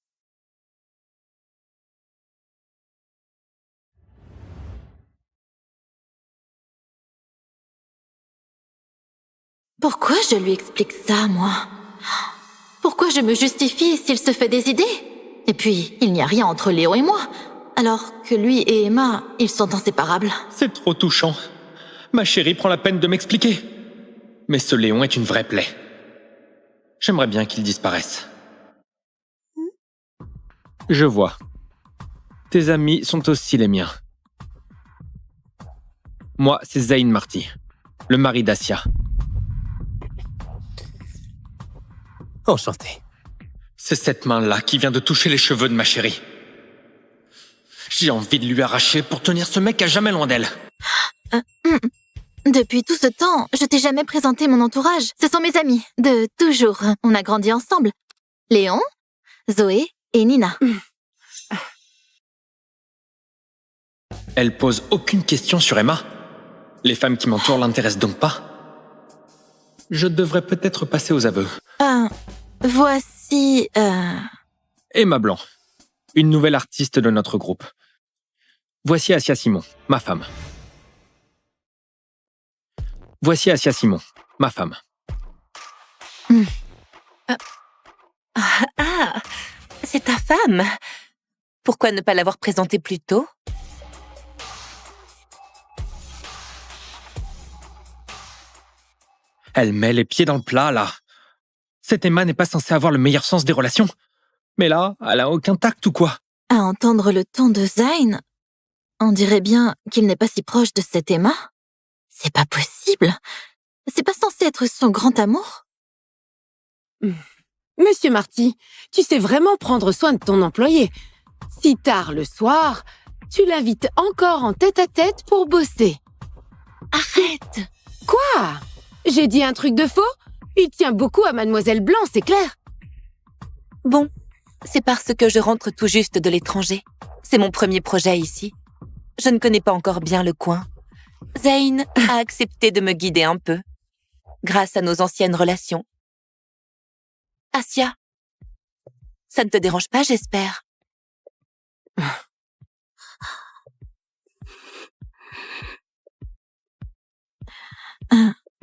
Pourquoi je lui explique ça, moi? Pourquoi je me justifie s'il se fait des idées? Et puis, il n'y a rien entre Léon et moi, alors que lui et Emma, ils sont inséparables. C'est trop touchant. Ma chérie prend la peine de m'expliquer. Mais ce Léon est une vraie plaie. J'aimerais bien qu'il disparaisse. Je vois. Tes amis sont aussi les miens. Moi, c'est Zayn Marty, le mari d'Assia. Enchanté. C'est cette main-là qui vient de toucher les cheveux de ma chérie. J'ai envie de lui arracher pour tenir ce mec à jamais loin d'elle. Depuis tout ce temps, je t'ai jamais présenté mon entourage. Ce sont mes amis, de toujours. On a grandi ensemble. Léon, Zoé et Nina. Elle pose aucune question sur Emma. Les femmes qui m'entourent l'intéressent donc pas. Je devrais peut-être passer aux aveux. Voici... Emma Blanc, une nouvelle artiste de notre groupe. Voici Assia Simon, ma femme. Voici Assia Simon, ma femme. Ah, c'est ta femme. Pourquoi ne pas l'avoir présentée plus tôt? Elle met les pieds dans le plat, là. Cette Emma n'est pas censée avoir le meilleur sens des relations. Mais là, elle a aucun tact ou quoi? À entendre le ton de Zayn, on dirait bien qu'il n'est pas si proche de cette Emma. C'est pas possible. C'est pas censé être son grand amour. Monsieur Marty, tu sais vraiment prendre soin de ton employé. Si tard le soir, tu l'invites encore en tête-à-tête pour bosser. Arrête! Quoi? J'ai dit un truc de faux? Il tient beaucoup à Mademoiselle Blanc, c'est clair. Bon, c'est parce que je rentre tout juste de l'étranger. C'est mon premier projet ici. Je ne connais pas encore bien le coin. Zayn a accepté de me guider un peu, grâce à nos anciennes relations. Assia, ça ne te dérange pas, j'espère?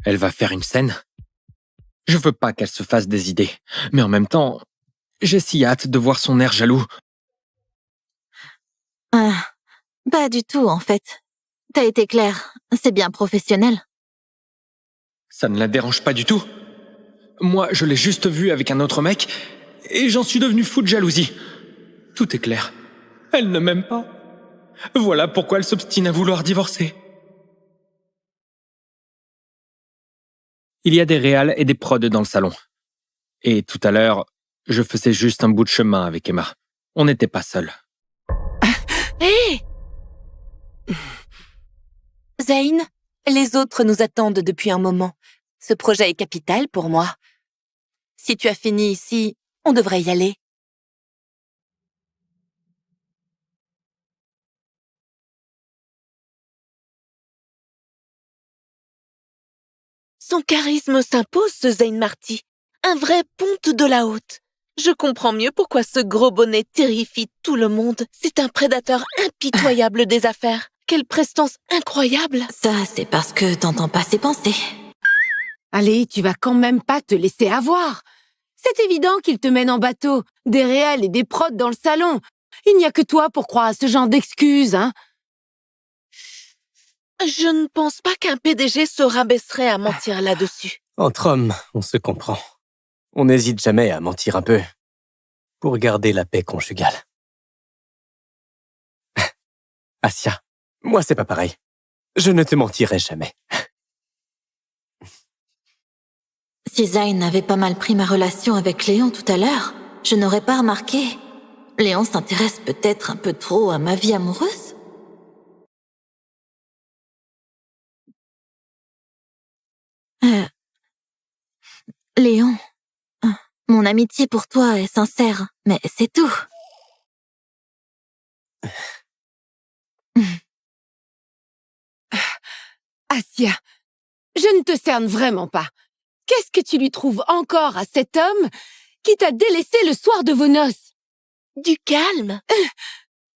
Elle va faire une scène? Je veux pas qu'elle se fasse des idées. Mais en même temps, j'ai si hâte de voir son air jaloux. Pas du tout, en fait. T'as été clair, c'est bien professionnel. Ça ne la dérange pas du tout. Moi, je l'ai juste vue avec un autre mec, et j'en suis devenu fou de jalousie. Tout est clair. Elle ne m'aime pas. Voilà pourquoi elle s'obstine à vouloir divorcer. Il y a des réals et des prods dans le salon. Et tout à l'heure, je faisais juste un bout de chemin avec Emma. On n'était pas seuls. Hé Zayn, les autres nous attendent depuis un moment. Ce projet est capital pour moi. Si tu as fini ici, on devrait y aller. Son charisme s'impose, ce Zayn Marty. Un vrai ponte de la haute. Je comprends mieux pourquoi ce gros bonnet terrifie tout le monde. C'est un prédateur impitoyable des affaires. Quelle prestance incroyable! Ça, c'est parce que t'entends pas ses pensées. Allez, tu vas quand même pas te laisser avoir. C'est évident qu'il te mène en bateau. Des réels et des prods dans le salon. Il n'y a que toi pour croire à ce genre d'excuses, hein. Je ne pense pas qu'un PDG se rabaisserait à mentir là-dessus. Entre hommes, on se comprend. On n'hésite jamais à mentir un peu pour garder la paix conjugale. Assia, moi c'est pas pareil. Je ne te mentirai jamais. Si Zayn avait pas mal pris ma relation avec Léon tout à l'heure, je n'aurais pas remarqué. Léon s'intéresse peut-être un peu trop à ma vie amoureuse. Léon, mon amitié pour toi est sincère, mais c'est tout. Assia, je ne te cerne vraiment pas. Qu'est-ce que tu lui trouves encore à cet homme qui t'a délaissé le soir de vos noces? Du calme.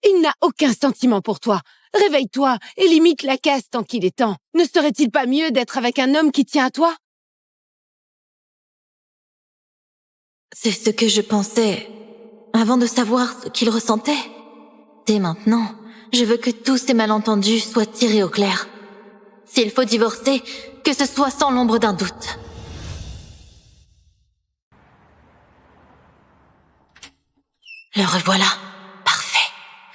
Il n'a aucun sentiment pour toi. Réveille-toi et limite la casse tant qu'il est temps. Ne serait-il pas mieux d'être avec un homme qui tient à toi? C'est ce que je pensais avant de savoir ce qu'il ressentait. Dès maintenant, je veux que tous ces malentendus soient tirés au clair. S'il faut divorcer, que ce soit sans l'ombre d'un doute. Le revoilà. Parfait.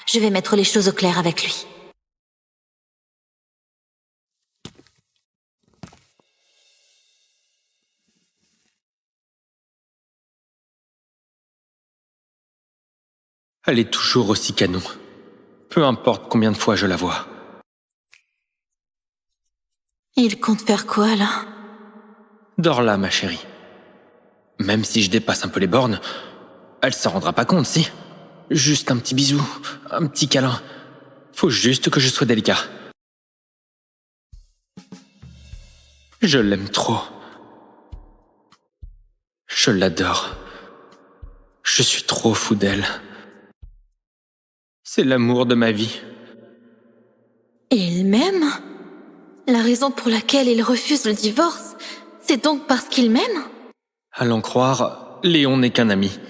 Je vais mettre les choses au clair avec lui. Elle est toujours aussi canon. Peu importe combien de fois je la vois. Il compte faire quoi, là? Dors là, ma chérie. Même si je dépasse un peu les bornes, elle s'en rendra pas compte, si. Juste un petit bisou, un petit câlin. Faut juste que je sois délicat. Je l'aime trop. Je l'adore. Je suis trop fou d'elle. C'est l'amour de ma vie. Il m'aime? La raison pour laquelle il refuse le divorce, c'est donc parce qu'il m'aime? À l'en croire, Léon n'est qu'un ami.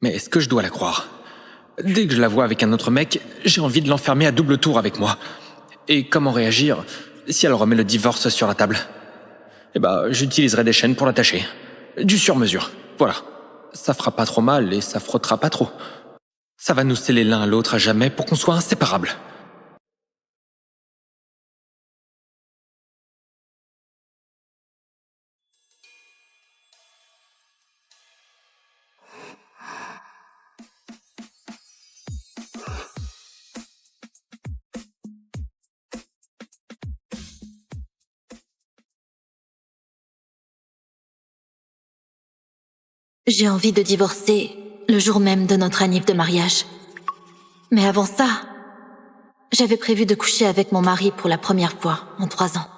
Mais est-ce que je dois la croire? Dès que je la vois avec un autre mec, j'ai envie de l'enfermer à double tour avec moi. Et comment réagir si elle remet le divorce sur la table? Eh ben, j'utiliserai des chaînes pour l'attacher. Du sur-mesure, voilà. Ça fera pas trop mal et ça frottera pas trop. Ça va nous sceller l'un à l'autre à jamais pour qu'on soit inséparables. J'ai envie de divorcer le jour même de notre anniv de mariage. Mais avant ça, j'avais prévu de coucher avec mon mari pour la première fois en 3 ans.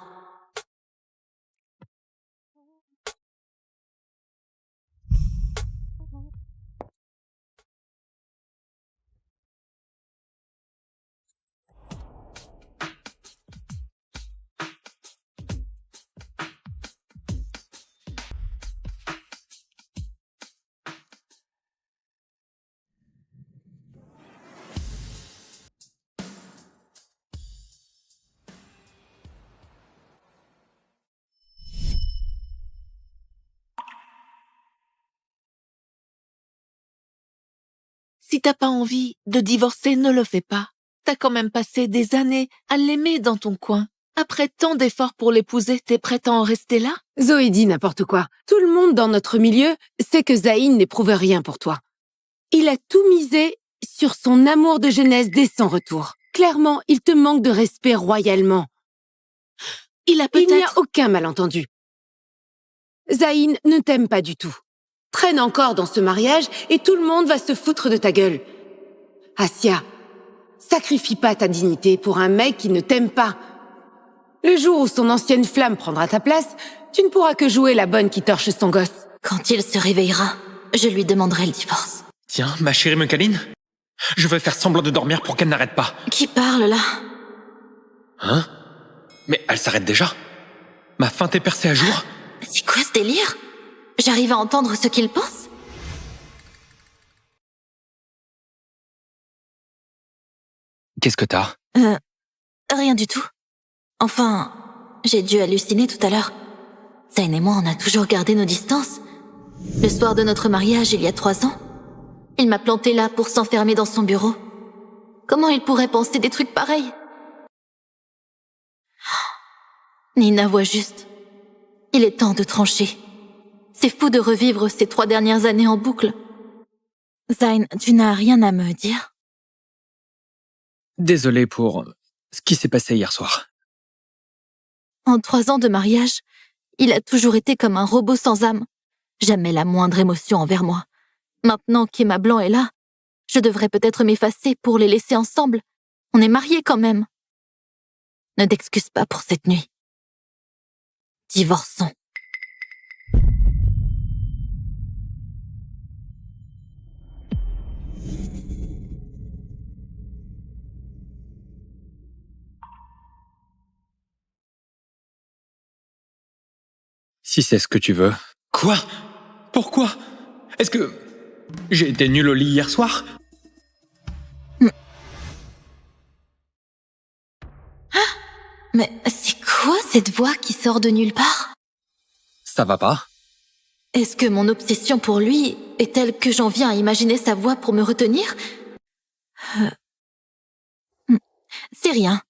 Si t'as pas envie de divorcer, ne le fais pas. T'as quand même passé des années à l'aimer dans ton coin. Après tant d'efforts pour l'épouser, t'es prête à en rester là? Zoé dit n'importe quoi. Tout le monde dans notre milieu sait que Zayn n'éprouve rien pour toi. Il a tout misé sur son amour de jeunesse dès son retour. Clairement, il te manque de respect royalement. Il n'y a aucun malentendu. Zayn ne t'aime pas du tout. Traîne encore dans ce mariage et tout le monde va se foutre de ta gueule. Assia, sacrifie pas ta dignité pour un mec qui ne t'aime pas. Le jour où son ancienne flamme prendra ta place, tu ne pourras que jouer la bonne qui torche son gosse. Quand il se réveillera, je lui demanderai le divorce. Tiens, ma chérie me câline. Je vais faire semblant de dormir pour qu'elle n'arrête pas. Qui parle là? Hein? Mais elle s'arrête déjà? Ma feinte est percée à jour? C'est quoi ce délire? J'arrive à entendre ce qu'il pense? Qu'est-ce que t'as? Rien du tout. Enfin, j'ai dû halluciner tout à l'heure. Zayn et moi, on a toujours gardé nos distances. Le soir de notre mariage, il y a 3 ans, il m'a planté là pour s'enfermer dans son bureau. Comment il pourrait penser des trucs pareils? Nina voit juste. Il est temps de trancher. C'est fou de revivre ces 3 dernières années en boucle. Zayn, tu n'as rien à me dire? Désolé pour ce qui s'est passé hier soir. En 3 ans de mariage, il a toujours été comme un robot sans âme. Jamais la moindre émotion envers moi. Maintenant qu'Emma Blanc est là, je devrais peut-être m'effacer pour les laisser ensemble. On est mariés quand même. Ne t'excuse pas pour cette nuit. Divorçons. Si c'est ce que tu veux. Quoi? Pourquoi? Est-ce que j'ai été nul au lit hier soir? Mais c'est quoi cette voix qui sort de nulle part? Ça va pas? Est-ce que mon obsession pour lui est telle que j'en viens à imaginer sa voix pour me retenir? C'est rien.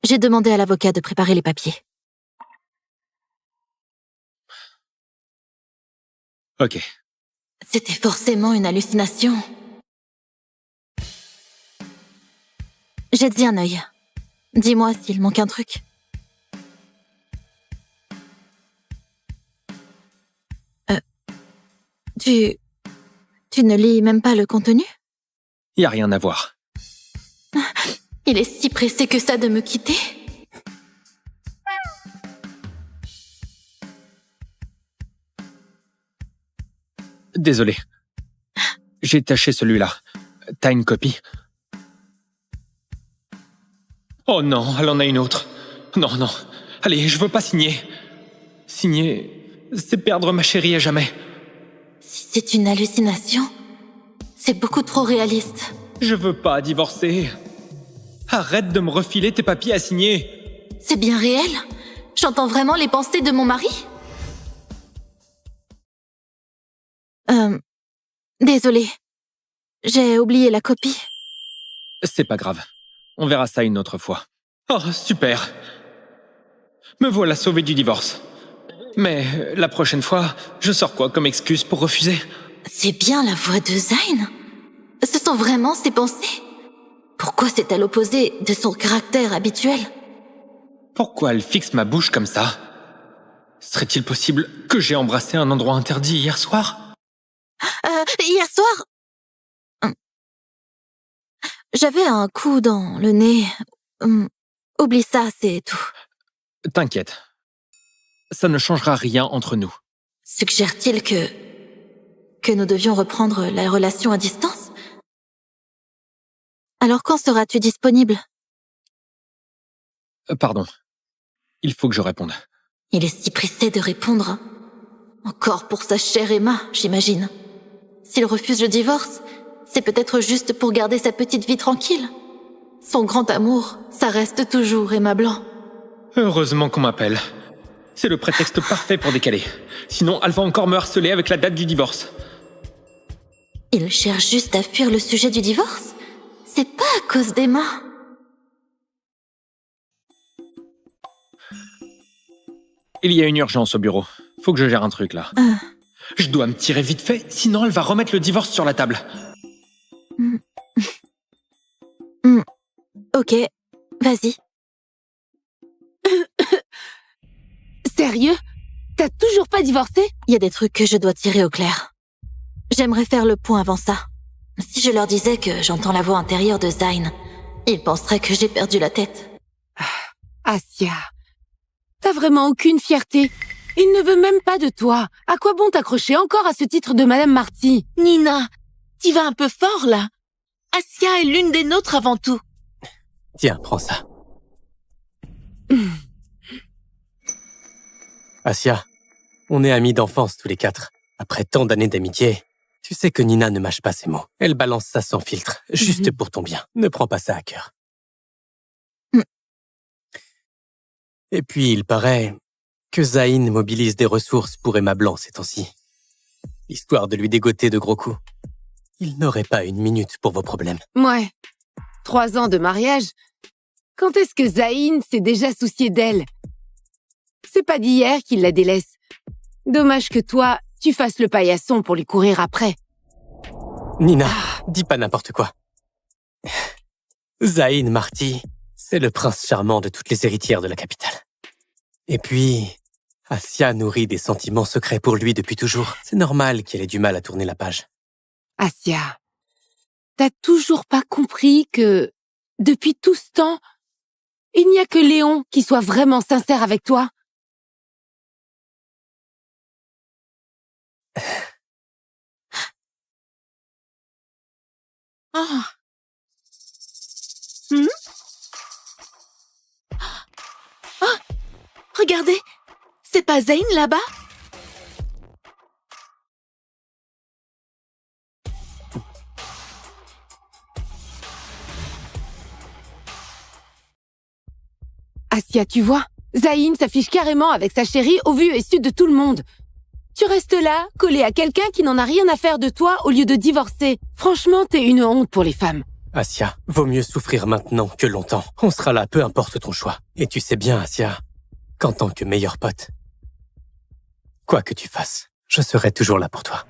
J'ai demandé à l'avocat de préparer les papiers. Ok. C'était forcément une hallucination. Jette-y un œil. Dis-moi s'il manque un truc. Tu ne lis même pas le contenu? Y a rien à voir. Il est si pressé que ça de me quitter? Désolé. J'ai taché celui-là. T'as une copie? Oh non, elle en a une autre. Non, non. Allez, je veux pas signer. Signer, c'est perdre ma chérie à jamais. Si c'est une hallucination, c'est beaucoup trop réaliste. Je veux pas divorcer. Arrête de me refiler tes papiers à signer. C'est bien réel? J'entends vraiment les pensées de mon mari? Désolée. J'ai oublié la copie. C'est pas grave. On verra ça une autre fois. Oh, super. Me voilà sauvé du divorce. Mais la prochaine fois, je sors quoi comme excuse pour refuser? C'est bien la voix de Zayn. Ce sont vraiment ses pensées. Pourquoi c'est à l'opposé de son caractère habituel? Pourquoi elle fixe ma bouche comme ça? Serait-il possible que j'ai embrassé un endroit interdit hier soir? Hier soir... J'avais un coup dans le nez. Oublie ça, c'est tout. T'inquiète. Ça ne changera rien entre nous. Suggère-t-il que nous devions reprendre la relation à distance? Alors quand seras-tu disponible? Pardon. Il faut que je réponde. Il est si pressé de répondre. Encore pour sa chère Emma, j'imagine. S'il refuse le divorce, c'est peut-être juste pour garder sa petite vie tranquille. Son grand amour, ça reste toujours Emma Blanc. Heureusement qu'on m'appelle. C'est le prétexte parfait pour décaler. Sinon, elle va encore me harceler avec la date du divorce. Il cherche juste à fuir le sujet du divorce. C'est pas à cause d'Emma. Il y a une urgence au bureau. Faut que je gère un truc, là. Je dois me tirer vite fait, sinon elle va remettre le divorce sur la table. Ok, vas-y. Sérieux? T'as toujours pas divorcé? Il y a des trucs que je dois tirer au clair. J'aimerais faire le point avant ça. Si je leur disais que j'entends la voix intérieure de Zayn, ils penseraient que j'ai perdu la tête. Asia, t'as vraiment aucune fierté. Il ne veut même pas de toi. À quoi bon t'accrocher encore à ce titre de Madame Marty? Nina, t'y vas un peu fort, là. Asia est l'une des nôtres avant tout. Tiens, prends ça. Asia, on est amis d'enfance tous les quatre. Après tant d'années d'amitié, tu sais que Nina ne mâche pas ses mots. Elle balance ça sans filtre, juste pour ton bien. Ne prends pas ça à cœur. Et puis, il paraît que Zayn mobilise des ressources pour Emma Blanc ces temps-ci. Histoire de lui dégoter de gros coups. Il n'aurait pas une minute pour vos problèmes. Ouais. 3 ans de mariage. Quand est-ce que Zayn s'est déjà soucié d'elle? C'est pas d'hier qu'il la délaisse. Dommage que toi, tu fasses le paillasson pour lui courir après. Nina, dis pas n'importe quoi. Zayn Marty, c'est le prince charmant de toutes les héritières de la capitale. Et puis, Asia nourrit des sentiments secrets pour lui depuis toujours. C'est normal qu'elle ait du mal à tourner la page. Asia, t'as toujours pas compris que, depuis tout ce temps, il n'y a que Léon qui soit vraiment sincère avec toi? Oh. Oh, regardez, c'est pas Zayn là-bas? Asia, tu vois, Zayn s'affiche carrément avec sa chérie au vu et su de tout le monde. Tu restes là, collé à quelqu'un qui n'en a rien à faire de toi au lieu de divorcer. Franchement, t'es une honte pour les femmes. Asia, vaut mieux souffrir maintenant que longtemps. On sera là, peu importe ton choix. Et tu sais bien, Asia, qu'en tant que meilleur pote, quoi que tu fasses, je serai toujours là pour toi.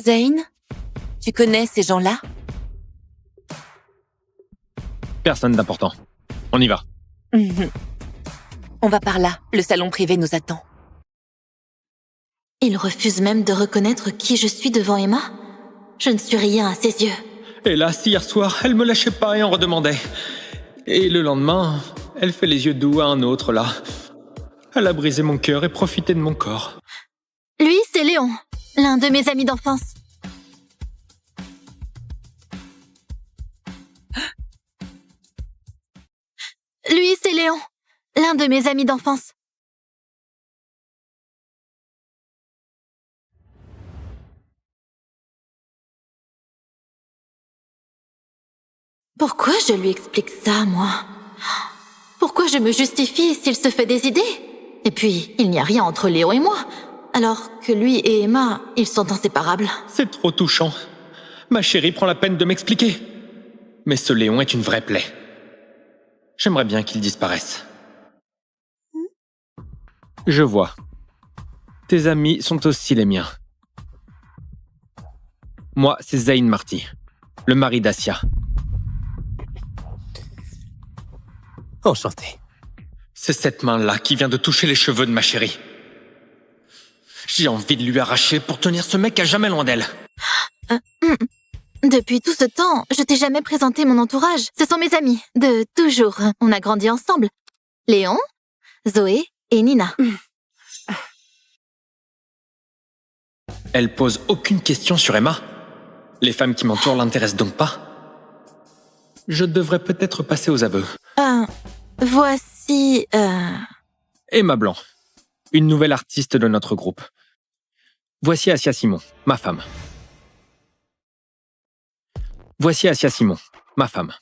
Zayn, tu connais ces gens-là? Personne d'important. On y va. On va par là, le salon privé nous attend. Il refuse même de reconnaître qui je suis devant Emma. Je ne suis rien à ses yeux. Hélas, hier soir, elle me lâchait pas et en redemandait. Et le lendemain, elle fait les yeux doux à un autre, là. Elle a brisé mon cœur et profité de mon corps. Lui, c'est Léon, l'un de mes amis d'enfance. Lui, c'est Léon, l'un de mes amis d'enfance. Pourquoi je lui explique ça, moi? Pourquoi je me justifie s'il se fait des idées? Et puis, il n'y a rien entre Léon et moi. Alors que lui et Emma, ils sont inséparables. C'est trop touchant. Ma chérie prend la peine de m'expliquer. Mais ce Léon est une vraie plaie. J'aimerais bien qu'il disparaisse. Je vois. Tes amis sont aussi les miens. Moi, c'est Zayn Marty, le mari d'Asia. Enchanté. C'est cette main-là qui vient de toucher les cheveux de ma chérie. J'ai envie de lui arracher pour tenir ce mec à jamais loin d'elle. Depuis tout ce temps, je t'ai jamais présenté mon entourage. Ce sont mes amis, de toujours. On a grandi ensemble. Léon, Zoé et Nina. Elle pose aucune question sur Emma. Les femmes qui m'entourent l'intéressent donc pas. Je devrais peut-être passer aux aveux. Voici... Emma Blanc, une nouvelle artiste de notre groupe. Voici Asia Simon, ma femme. Voici Asia Simon, ma femme.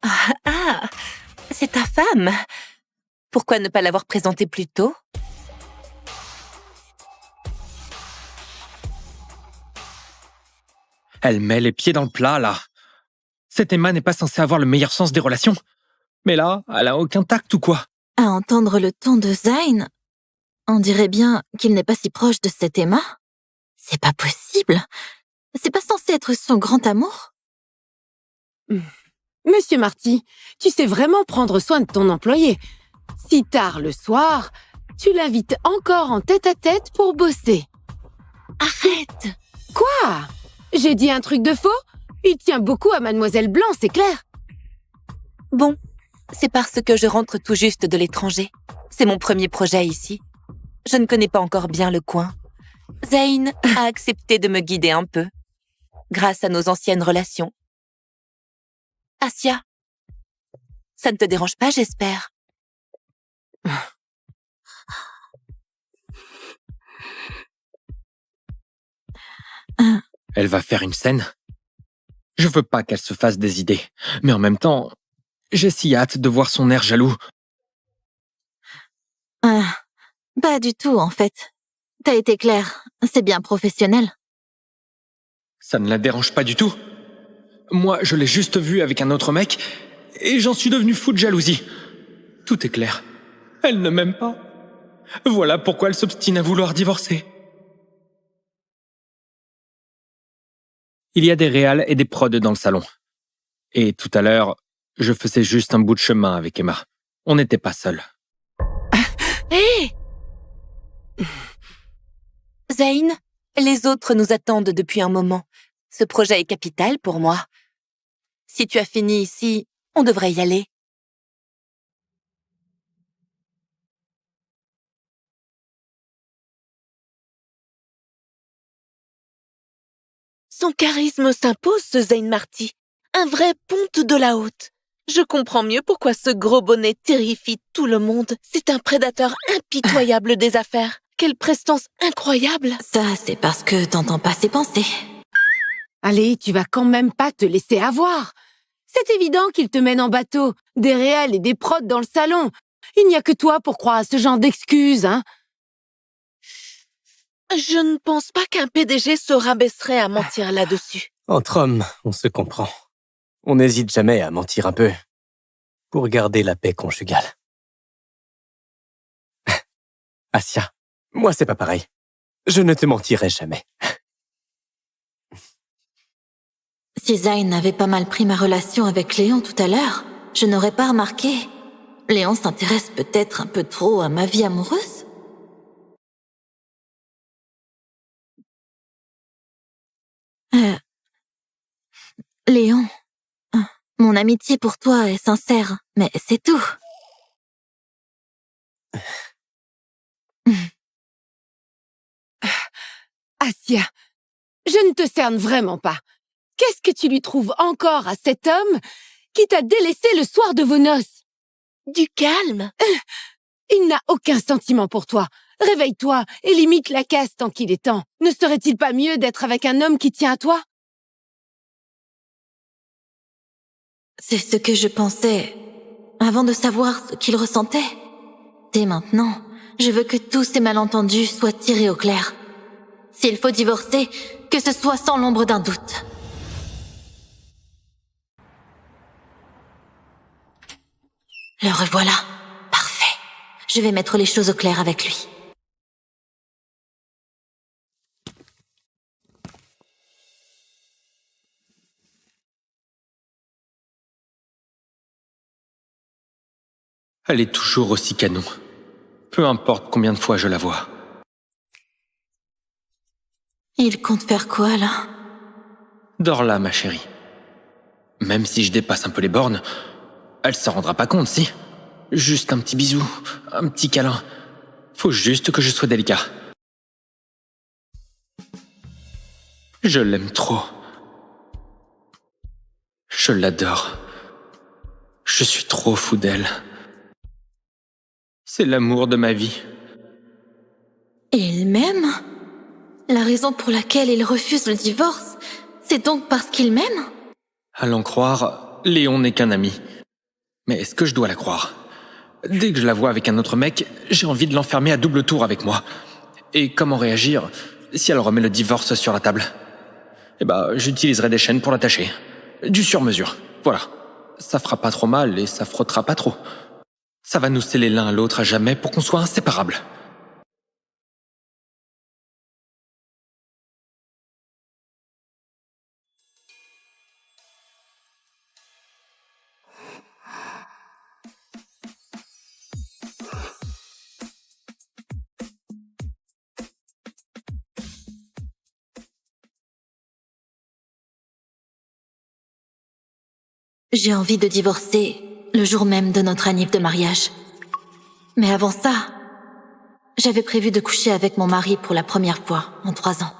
Ah, c'est ta femme. Pourquoi ne pas l'avoir présentée plus tôt? Elle met les pieds dans le plat, là. Cette Emma n'est pas censée avoir le meilleur sens des relations. Mais là, elle a aucun tact ou quoi? À entendre le ton de Zayn, on dirait bien qu'il n'est pas si proche de cette Emma. C'est pas possible. C'est pas censé être son grand amour. Monsieur Marty, tu sais vraiment prendre soin de ton employé. Si tard le soir, tu l'invites encore en tête-à-tête pour bosser. Arrête! Quoi? J'ai dit un truc de faux? Il tient beaucoup à Mademoiselle Blanc, c'est clair. Bon, c'est parce que je rentre tout juste de l'étranger. C'est mon premier projet ici. Je ne connais pas encore bien le coin. Zayn a accepté de me guider un peu, grâce à nos anciennes relations. Assia, ça ne te dérange pas, j'espère? Elle va faire une scène? Je veux pas qu'elle se fasse des idées. Mais en même temps, j'ai si hâte de voir son air jaloux. Pas du tout, en fait. T'as été clair, c'est bien professionnel. Ça ne la dérange pas du tout. Moi, je l'ai juste vue avec un autre mec, et j'en suis devenu fou de jalousie. Tout est clair. Elle ne m'aime pas. Voilà pourquoi elle s'obstine à vouloir divorcer. Il y a des réals et des prods dans le salon. Et tout à l'heure, je faisais juste un bout de chemin avec Emma. On n'était pas seuls. Hé! Zayn, les autres nous attendent depuis un moment. Ce projet est capital pour moi. Si tu as fini ici, on devrait y aller. Son charisme s'impose, ce Zayn Marty. Un vrai ponte de la haute. Je comprends mieux pourquoi ce gros bonnet terrifie tout le monde. C'est un prédateur impitoyable des affaires. Quelle prestance incroyable! Ça, c'est parce que t'entends pas ses pensées. Allez, tu vas quand même pas te laisser avoir. C'est évident qu'il te mène en bateau, des réals et des prods dans le salon. Il n'y a que toi pour croire à ce genre d'excuses, hein. Je ne pense pas qu'un PDG se rabaisserait à mentir là-dessus. Entre hommes, on se comprend. On n'hésite jamais à mentir un peu pour garder la paix conjugale. Assia, moi c'est pas pareil. Je ne te mentirai jamais. Si Zayn avait pas mal pris ma relation avec Léon tout à l'heure, je n'aurais pas remarqué. Léon s'intéresse peut-être un peu trop à ma vie amoureuse. Léon, mon amitié pour toi est sincère, mais c'est tout. Assia, je ne te cerne vraiment pas. Qu'est-ce que tu lui trouves encore à cet homme qui t'a délaissé le soir de vos noces? Du calme. Il n'a aucun sentiment pour toi. Réveille-toi et limite la casse tant qu'il est temps. Ne serait-il pas mieux d'être avec un homme qui tient à toi? C'est ce que je pensais avant de savoir ce qu'il ressentait. Dès maintenant, je veux que tous ces malentendus soient tirés au clair. S'il faut divorcer, que ce soit sans l'ombre d'un doute. Le revoilà. Parfait. Je vais mettre les choses au clair avec lui. Elle est toujours aussi canon. Peu importe combien de fois je la vois. Il compte faire quoi, là? Dors là, ma chérie. Même si je dépasse un peu les bornes, elle s'en rendra pas compte, si. Juste un petit bisou, un petit câlin. Faut juste que je sois délicat. Je l'aime trop. Je l'adore. Je suis trop fou d'elle. C'est l'amour de ma vie. Il m'aime? La raison pour laquelle il refuse le divorce, c'est donc parce qu'il m'aime? À l'en croire, Léon n'est qu'un ami. Mais est-ce que je dois la croire? Dès que je la vois avec un autre mec, j'ai envie de l'enfermer à double tour avec moi. Et comment réagir si elle remet le divorce sur la table? Eh ben, j'utiliserai des chaînes pour l'attacher. Du sur-mesure, voilà. Ça fera pas trop mal et ça frottera pas trop. Ça va nous sceller l'un à l'autre à jamais pour qu'on soit inséparables. J'ai envie de divorcer le jour même de notre anniv de mariage. Mais avant ça, j'avais prévu de coucher avec mon mari pour la première fois en 3 ans.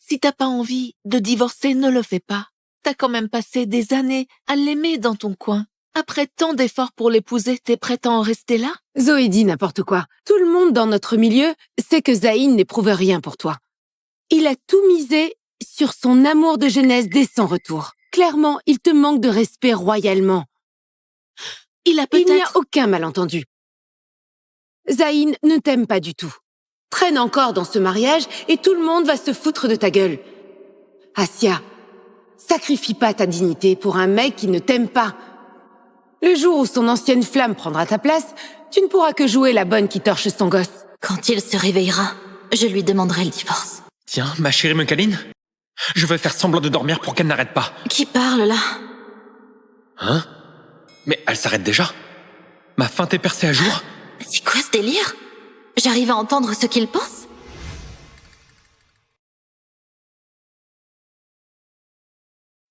Si t'as pas envie de divorcer, ne le fais pas. T'as quand même passé des années à l'aimer dans ton coin. Après tant d'efforts pour l'épouser, t'es prête à en rester là? Zoé dit n'importe quoi. Tout le monde dans notre milieu sait que Zayn n'éprouve rien pour toi. Il a tout misé sur son amour de jeunesse dès son retour. Clairement, il te manque de respect royalement. Il n'y Il n'y a aucun malentendu. Zayn ne t'aime pas du tout. Traîne encore dans ce mariage et tout le monde va se foutre de ta gueule. Assia, sacrifie pas ta dignité pour un mec qui ne t'aime pas. Le jour où son ancienne flamme prendra ta place, tu ne pourras que jouer la bonne qui torche son gosse. Quand il se réveillera, je lui demanderai le divorce. Tiens, ma chérie me câline? Je vais faire semblant de dormir pour qu'elle n'arrête pas. Qui parle là? Hein? Mais elle s'arrête déjà? Ma feinte est percée à jour? C'est quoi ce délire? J'arrive à entendre ce qu'il pense?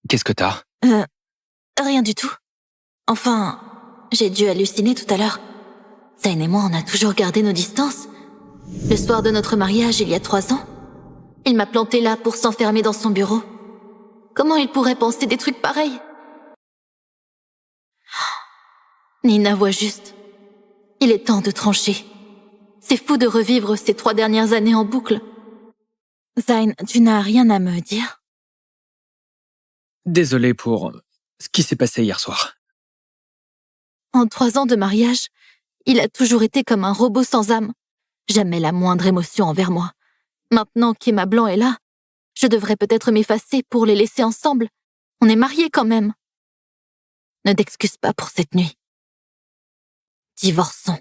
Qu'est-ce que t'as? Rien du tout. Enfin, j'ai dû halluciner tout à l'heure. Zayn et moi, on a toujours gardé nos distances. Le soir de notre mariage, il y a 3 ans, il m'a planté là pour s'enfermer dans son bureau. Comment il pourrait penser des trucs pareils? Nina voit juste. Il est temps de trancher. C'est fou de revivre ces 3 dernières années en boucle. Zayn, tu n'as rien à me dire? Désolé pour ce qui s'est passé hier soir. En 3 ans de mariage, il a toujours été comme un robot sans âme. Jamais la moindre émotion envers moi. Maintenant qu'Emma Blanc est là, je devrais peut-être m'effacer pour les laisser ensemble. On est mariés quand même. Ne t'excuse pas pour cette nuit. Divorçons.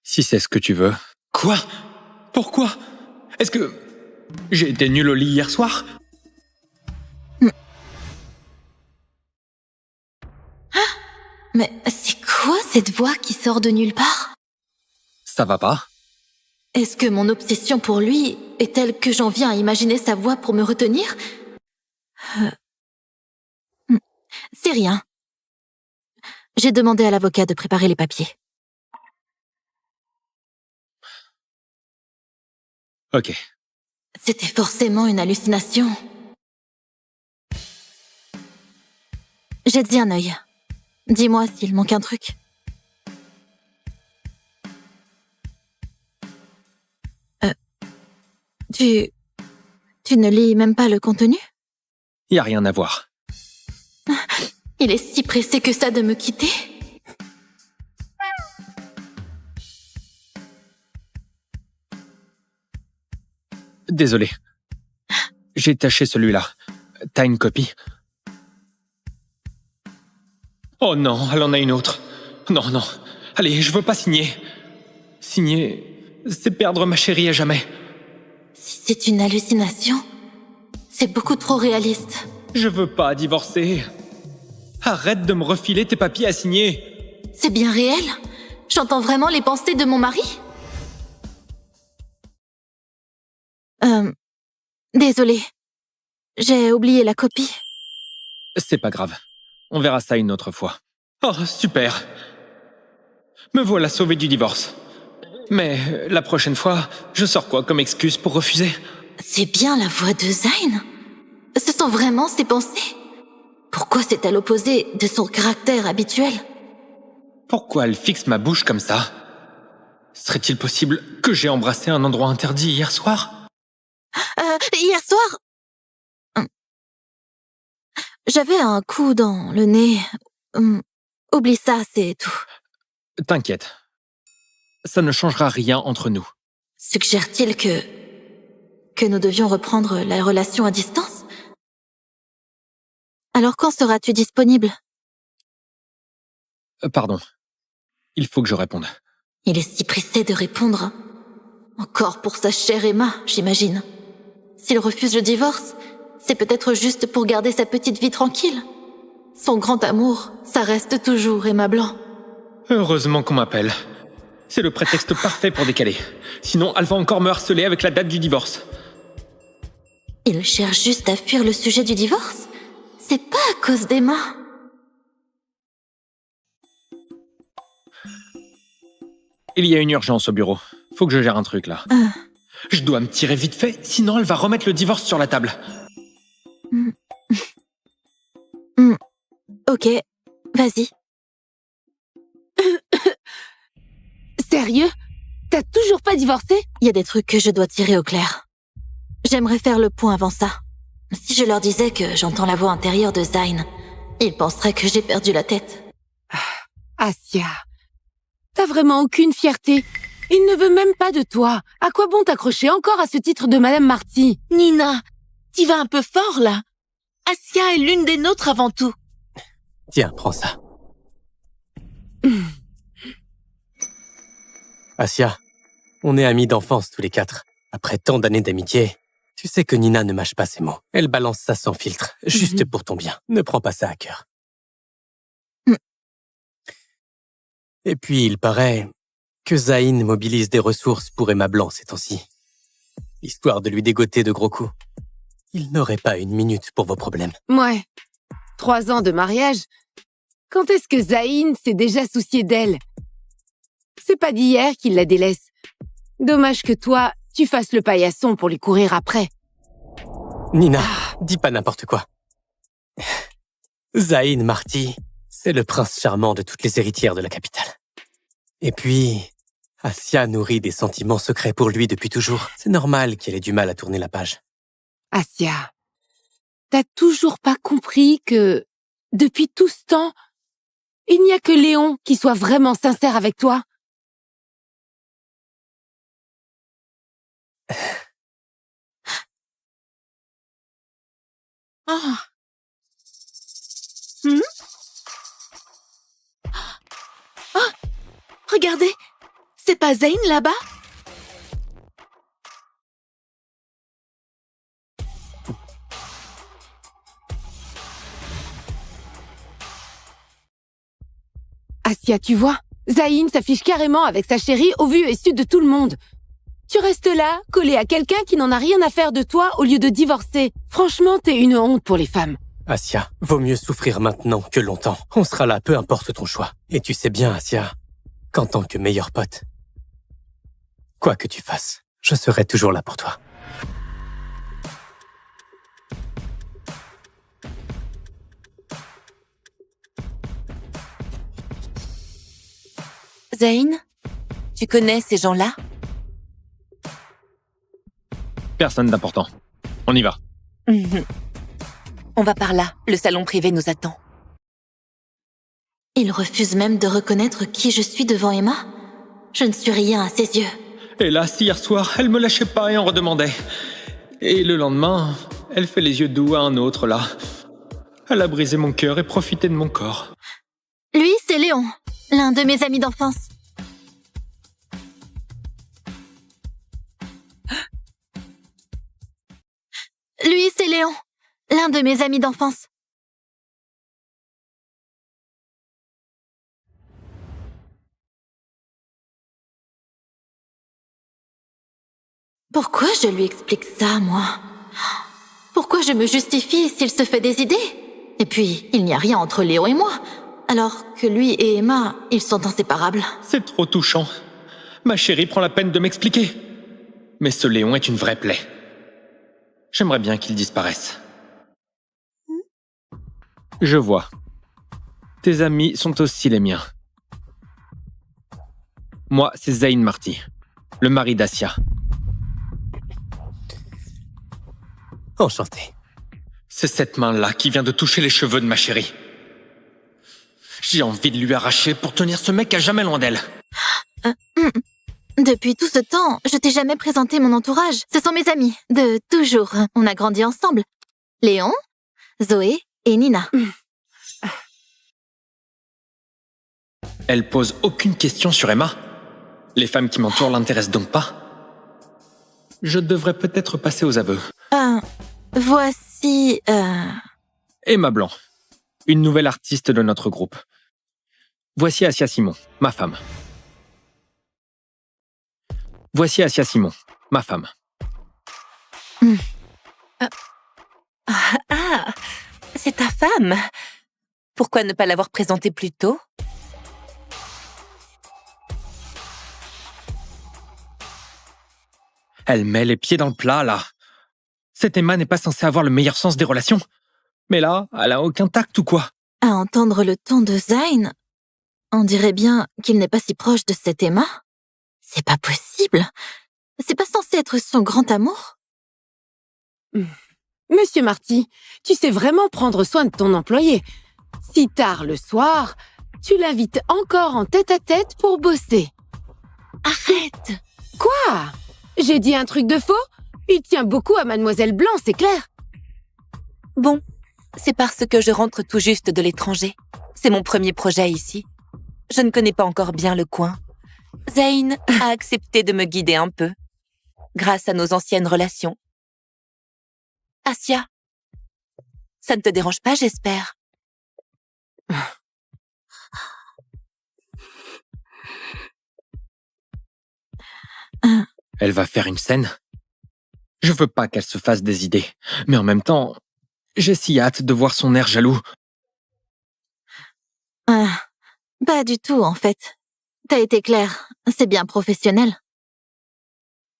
Si c'est ce que tu veux. Quoi? Pourquoi? Est-ce que j'ai été nul au lit hier soir? Mais c'est quoi cette voix qui sort de nulle part? Ça va pas? Est-ce que mon obsession pour lui est telle que j'en viens à imaginer sa voix pour me retenir? C'est rien. J'ai demandé à l'avocat de préparer les papiers. Ok. C'était forcément une hallucination. Jette-y un œil. Dis-moi s'il manque un truc. Tu ne lis même pas le contenu? Y a rien à voir. Il est si pressé que ça de me quitter? Désolé. J'ai taché celui-là. T'as une copie? Oh non, elle en a une autre. Non, non. Allez, je veux pas signer. Signer, c'est perdre ma chérie à jamais. Si c'est une hallucination, c'est beaucoup trop réaliste. Je veux pas divorcer. Arrête de me refiler tes papiers à signer. C'est bien réel? J'entends vraiment les pensées de mon mari? Désolée. J'ai oublié la copie. C'est pas grave. On verra ça une autre fois. Oh, super. Me voilà sauvé du divorce. Mais la prochaine fois, je sors quoi comme excuse pour refuser? C'est bien la voix de Zayn. Ce sont vraiment ses pensées. Pourquoi c'est à l'opposé de son caractère habituel? Pourquoi elle fixe ma bouche comme ça? Serait-il possible que j'ai embrassé un endroit interdit hier soir? Hier soir... J'avais un coup dans le nez. Oublie ça, c'est tout. T'inquiète. Ça ne changera rien entre nous. Suggère-t-il que nous devions reprendre la relation à distance? Alors quand seras-tu disponible? Pardon. Il faut que je réponde. Il est si pressé de répondre. Encore pour sa chère Emma, j'imagine. S'il refuse le divorce, c'est peut-être juste pour garder sa petite vie tranquille. Son grand amour, ça reste toujours Emma Blanc. Heureusement qu'on m'appelle. C'est le prétexte parfait pour décaler. Sinon, elle va encore me harceler avec la date du divorce. Il cherche juste à fuir le sujet du divorce? C'est pas à cause d'Emma. Il y a une urgence au bureau. Faut que je gère un truc, là. Je dois me tirer vite fait, sinon elle va remettre le divorce sur la table. Ok, vas-y. Sérieux? T'as toujours pas divorcé? Il y a des trucs que je dois tirer au clair. J'aimerais faire le point avant ça. Si je leur disais que j'entends la voix intérieure de Zayn, ils penseraient que j'ai perdu la tête. Asia, t'as vraiment aucune fierté. Il ne veut même pas de toi. À quoi bon t'accrocher encore à ce titre de Madame Marty? Nina, t'y vas un peu fort, là. Asia est l'une des nôtres avant tout. Tiens, prends ça. Asia, on est amis d'enfance tous les quatre. Après tant d'années d'amitié, tu sais que Nina ne mâche pas ses mots. Elle balance ça sans filtre, juste pour ton bien. Ne prends pas ça à cœur. Et puis, il paraît que Zayn mobilise des ressources pour Emma Blanc ces temps-ci. Histoire de lui dégoter de gros coups. Il n'aurait pas une minute pour vos problèmes. Ouais. 3 ans de mariage. Quand est-ce que Zayn s'est déjà soucié d'elle? C'est pas d'hier qu'il la délaisse. Dommage que toi, tu fasses le paillasson pour lui courir après. Nina, dis pas n'importe quoi. Zayn Marty, c'est le prince charmant de toutes les héritières de la capitale. Et puis, Asia nourrit des sentiments secrets pour lui depuis toujours. C'est normal qu'elle ait du mal à tourner la page. Asia, t'as toujours pas compris que, depuis tout ce temps, il n'y a que Léon qui soit vraiment sincère avec toi? Oh. Oh, regardez, c'est pas Zayn là-bas? Asia, tu vois, Zayn s'affiche carrément avec sa chérie au vu et su de tout le monde. Tu restes là, collé à quelqu'un qui n'en a rien à faire de toi au lieu de divorcer. Franchement, t'es une honte pour les femmes. Asia, vaut mieux souffrir maintenant que longtemps. On sera là, peu importe ton choix. Et tu sais bien, Asia, qu'en tant que meilleur pote, quoi que tu fasses, je serai toujours là pour toi. Zayn, tu connais ces gens-là? Personne d'important. On y va. On va par là, le salon privé nous attend. Il refuse même de reconnaître qui je suis devant Emma. Je ne suis rien à ses yeux. Hélas, hier soir, elle me lâchait pas et en redemandait. Et le lendemain, elle fait les yeux doux à un autre, là. Elle a brisé mon cœur et profité de mon corps. Lui, c'est Léon, l'un de mes amis d'enfance. Léon, l'un de mes amis d'enfance. Pourquoi je lui explique ça, moi? Pourquoi je me justifie s'il se fait des idées? Et puis, il n'y a rien entre Léon et moi, alors que lui et Emma, ils sont inséparables. C'est trop touchant. Ma chérie prend la peine de m'expliquer. Mais ce Léon est une vraie plaie. J'aimerais bien qu'il disparaisse. Je vois. Tes amis sont aussi les miens. Moi, c'est Zane Marty, le mari d'Assia. Enchanté. C'est cette main-là qui vient de toucher les cheveux de ma chérie. J'ai envie de lui arracher pour tenir ce mec à jamais loin d'elle. Depuis tout ce temps, je t'ai jamais présenté mon entourage. Ce sont mes amis, de toujours. On a grandi ensemble. Léon, Zoé et Nina. Elle pose aucune question sur Emma. Les femmes qui m'entourent l'intéressent donc pas. Je devrais peut-être passer aux aveux. Voici... Emma Blanc, une nouvelle artiste de notre groupe. Voici Assia Simon, ma femme. Voici Assia Simon, ma femme. Ah, c'est ta femme. Pourquoi ne pas l'avoir présentée plus tôt? Elle met les pieds dans le plat, là. Cette Emma n'est pas censée avoir le meilleur sens des relations. Mais là, elle a aucun tact ou quoi? À entendre le ton de Zayn, on dirait bien qu'il n'est pas si proche de cette Emma. C'est pas possible. C'est pas censé être son grand amour. Monsieur Marty, tu sais vraiment prendre soin de ton employé. Si tard le soir, tu l'invites encore en tête-à-tête pour bosser. Arrête! Quoi? J'ai dit un truc de faux? Il tient beaucoup à Mademoiselle Blanc, c'est clair. Bon, c'est parce que je rentre tout juste de l'étranger. C'est mon premier projet ici. Je ne connais pas encore bien le coin. Zayn a accepté de me guider un peu, grâce à nos anciennes relations. Assia, ça ne te dérange pas, j'espère? Elle va faire une scène? Je veux pas qu'elle se fasse des idées. Mais en même temps, j'ai si hâte de voir son air jaloux. Pas du tout, en fait. T'as été clair, c'est bien professionnel.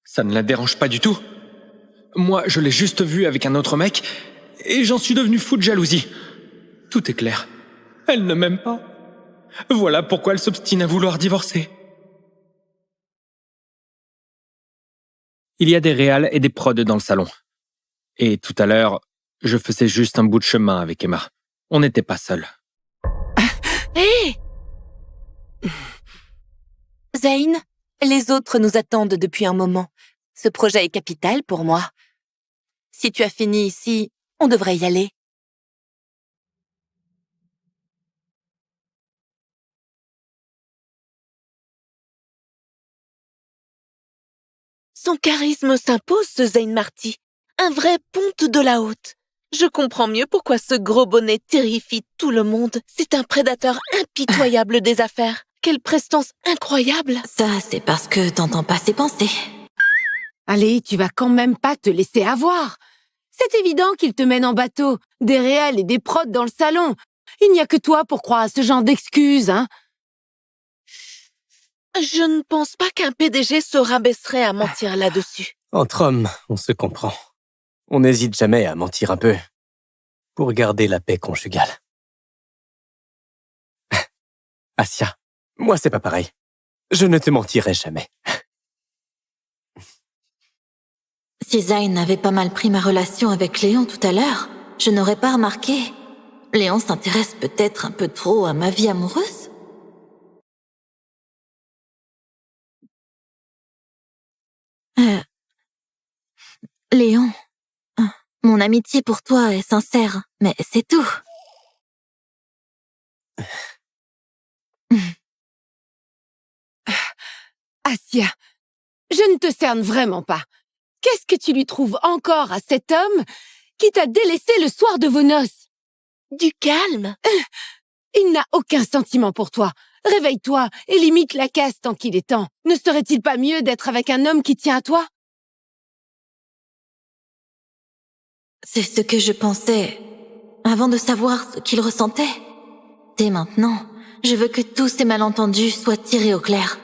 Ça ne la dérange pas du tout. Moi, je l'ai juste vue avec un autre mec, et j'en suis devenu fou de jalousie. Tout est clair. Elle ne m'aime pas. Voilà pourquoi elle s'obstine à vouloir divorcer. Il y a des réals et des prods dans le salon. Et tout à l'heure, je faisais juste un bout de chemin avec Emma. On n'était pas seuls. Hé! Zayn, les autres nous attendent depuis un moment. Ce projet est capital pour moi. Si tu as fini ici, on devrait y aller. Son charisme s'impose, ce Zayn Marty. Un vrai ponte de la haute. Je comprends mieux pourquoi ce gros bonnet terrifie tout le monde. C'est un prédateur impitoyable des affaires. Quelle prestance incroyable! Ça, c'est parce que t'entends pas ses pensées. Allez, tu vas quand même pas te laisser avoir. C'est évident qu'il te mène en bateau, des réels et des prods dans le salon. Il n'y a que toi pour croire à ce genre d'excuses, hein. Je ne pense pas qu'un PDG se rabaisserait à mentir là-dessus. Entre hommes, on se comprend. On n'hésite jamais à mentir un peu pour garder la paix conjugale. Assia, moi c'est pas pareil. Je ne te mentirai jamais. Si Zayn avait pas mal pris ma relation avec Léon tout à l'heure, je n'aurais pas remarqué. Léon s'intéresse peut-être un peu trop à ma vie amoureuse. Léon, mon amitié pour toi est sincère, mais c'est tout. Assia, je ne te cerne vraiment pas. Qu'est-ce que tu lui trouves encore à cet homme qui t'a délaissé le soir de vos noces. Du calme. Il n'a aucun sentiment pour toi. Réveille-toi et limite la casse tant qu'il est temps. Ne serait-il pas mieux d'être avec un homme qui tient à toi? C'est ce que je pensais avant de savoir ce qu'il ressentait. Dès maintenant, je veux que tous ces malentendus soient tirés au clair.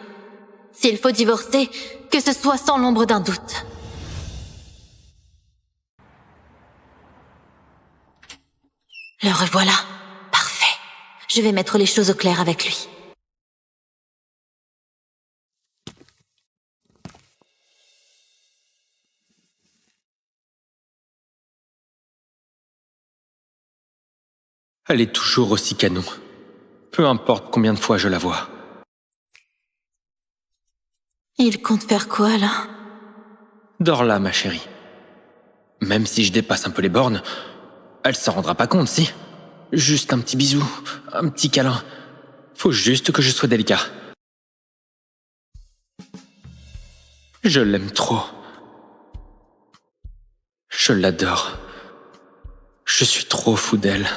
S'il faut divorcer, que ce soit sans l'ombre d'un doute. Le revoilà. Parfait. Je vais mettre les choses au clair avec lui. Elle est toujours aussi canon. Peu importe combien de fois je la vois. Il compte faire quoi, là? Dors là, ma chérie. Même si je dépasse un peu les bornes, elle s'en rendra pas compte, si. Juste un petit bisou, un petit câlin. Faut juste que je sois délicat. Je l'aime trop. Je l'adore. Je suis trop fou d'elle.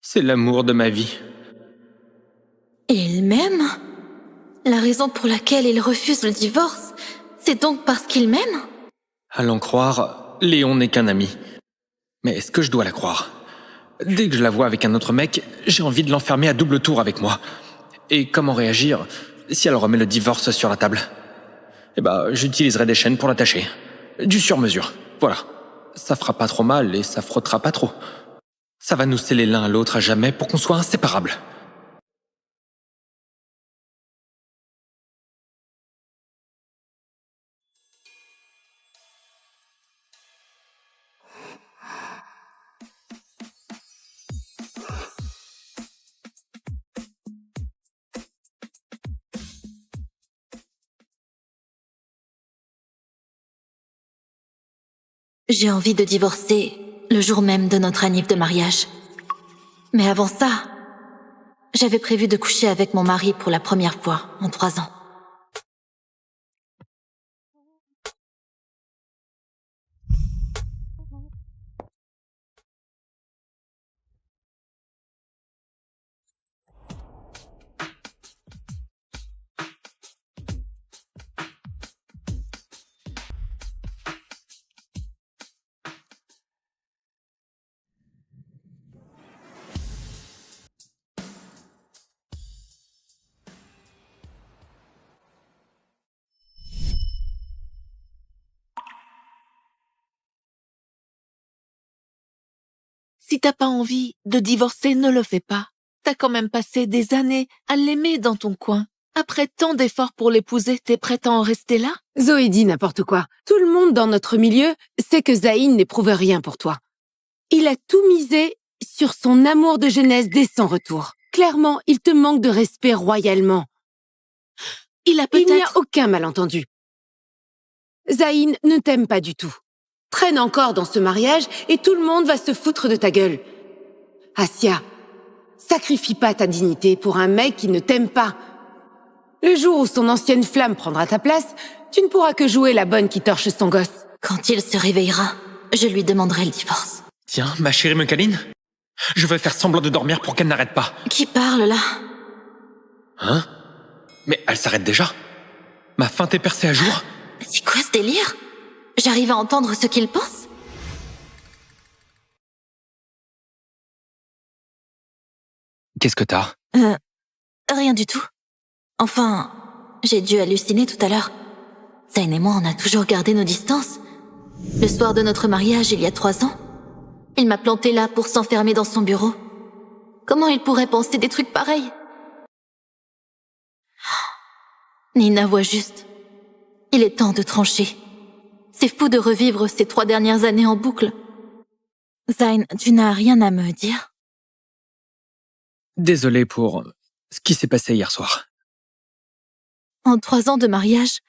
C'est l'amour de ma vie. Et il m'aime? La raison pour laquelle il refuse le divorce, c'est donc parce qu'il m'aime? À l'en croire, Léon n'est qu'un ami. Mais est-ce que je dois la croire? Dès que je la vois avec un autre mec, j'ai envie de l'enfermer à double tour avec moi. Et comment réagir si elle remet le divorce sur la table? Eh ben, j'utiliserai des chaînes pour l'attacher. Du sur-mesure, voilà. Ça fera pas trop mal et ça frottera pas trop. Ça va nous sceller l'un à l'autre à jamais pour qu'on soit inséparables. J'ai envie de divorcer le jour même de notre anniv de mariage. Mais avant ça, j'avais prévu de coucher avec mon mari pour la première fois en 3 ans. Si t'as pas envie de divorcer, ne le fais pas. T'as quand même passé des années à l'aimer dans ton coin. Après tant d'efforts pour l'épouser, t'es prête à en rester là? Zoé dit n'importe quoi. Tout le monde dans notre milieu sait que Zayn n'éprouve rien pour toi. Il a tout misé sur son amour de jeunesse dès son retour. Clairement, il te manque de respect royalement. Il n'y a Il n'y a aucun malentendu. Zayn ne t'aime pas du tout. Traîne encore dans ce mariage et tout le monde va se foutre de ta gueule. Assia, sacrifie pas ta dignité pour un mec qui ne t'aime pas. Le jour où son ancienne flamme prendra ta place, tu ne pourras que jouer la bonne qui torche son gosse. Quand il se réveillera, je lui demanderai le divorce. Tiens, ma chérie me câline. Je vais faire semblant de dormir pour qu'elle n'arrête pas. Qui parle, là? Hein? Mais elle s'arrête déjà? Ma feinte est percée à jour? C'est quoi ce délire? J'arrive à entendre ce qu'il pense? Qu'est-ce que t'as? Rien du tout. Enfin, j'ai dû halluciner tout à l'heure. Zayn et moi, on a toujours gardé nos distances. Le soir de notre mariage, il y a 3 ans, il m'a planté là pour s'enfermer dans son bureau. Comment il pourrait penser des trucs pareils? Nina voit juste. Il est temps de trancher. C'est fou de revivre ces 3 dernières années en boucle. Zayn, tu n'as rien à me dire? Désolé pour ce qui s'est passé hier soir. En 3 ans de mariage,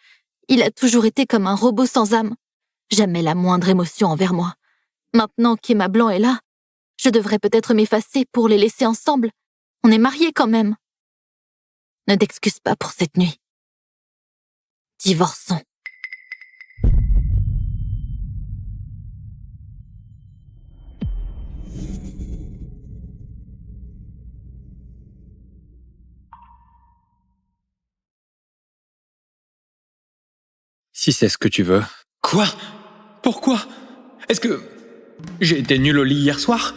il a toujours été comme un robot sans âme. Jamais la moindre émotion envers moi. Maintenant qu'Emma Blanc est là, je devrais peut-être m'effacer pour les laisser ensemble. On est mariés quand même. Ne t'excuse pas pour cette nuit. Divorçons. Si c'est ce que tu veux. Quoi? Pourquoi? Est-ce que... j'ai été nul au lit hier soir?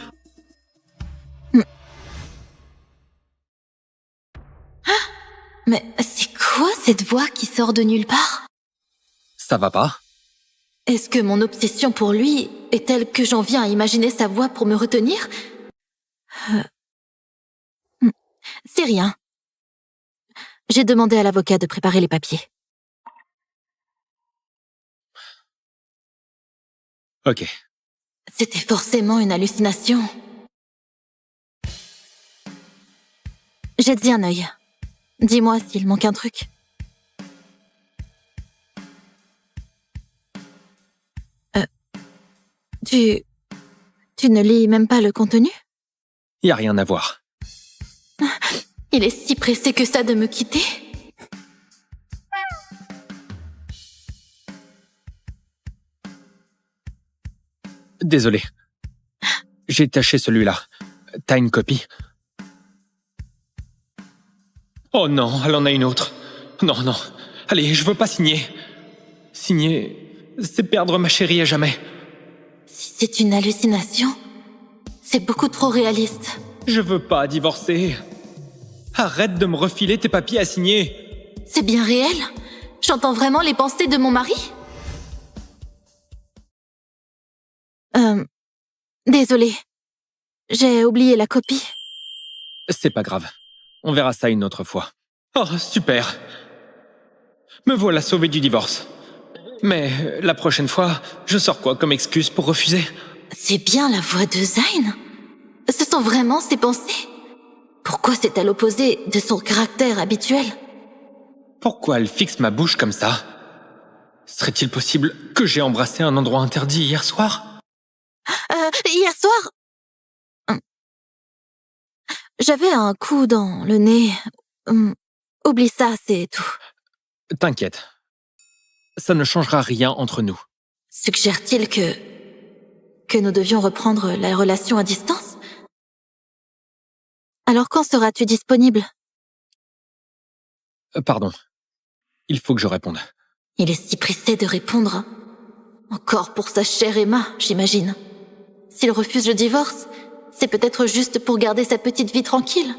Mais c'est quoi cette voix qui sort de nulle part? Ça va pas? Est-ce que mon obsession pour lui est telle que j'en viens à imaginer sa voix pour me retenir? C'est rien. J'ai demandé à l'avocat de préparer les papiers. Ok. C'était forcément une hallucination. Jette-y un œil. Dis-moi s'il manque un truc. Tu ne lis même pas le contenu? Y a rien à voir. Il est si pressé que ça de me quitter? Désolé. J'ai taché celui-là. T'as une copie? Oh non, elle en a une autre. Non, non. Allez, je veux pas signer. Signer, c'est perdre ma chérie à jamais. Si c'est une hallucination, c'est beaucoup trop réaliste. Je veux pas divorcer. Arrête de me refiler tes papiers à signer. C'est bien réel? J'entends vraiment les pensées de mon mari? Désolée. J'ai oublié la copie. C'est pas grave. On verra ça une autre fois. Oh, super. Me voilà sauvé du divorce. Mais la prochaine fois, je sors quoi comme excuse pour refuser? C'est bien la voix de Zayn? Ce sont vraiment ses pensées? Pourquoi c'est à l'opposé de son caractère habituel? Pourquoi elle fixe ma bouche comme ça? Serait-il possible que j'ai embrassé un endroit interdit hier soir? Hier soir... J'avais un coup dans le nez. Oublie ça, c'est tout. T'inquiète. Ça ne changera rien entre nous. Suggère-t-il que nous devions reprendre la relation à distance? Alors quand seras-tu disponible? Pardon. Il faut que je réponde. Il est si pressé de répondre. Encore pour sa chère Emma, j'imagine. S'il refuse le divorce, c'est peut-être juste pour garder sa petite vie tranquille.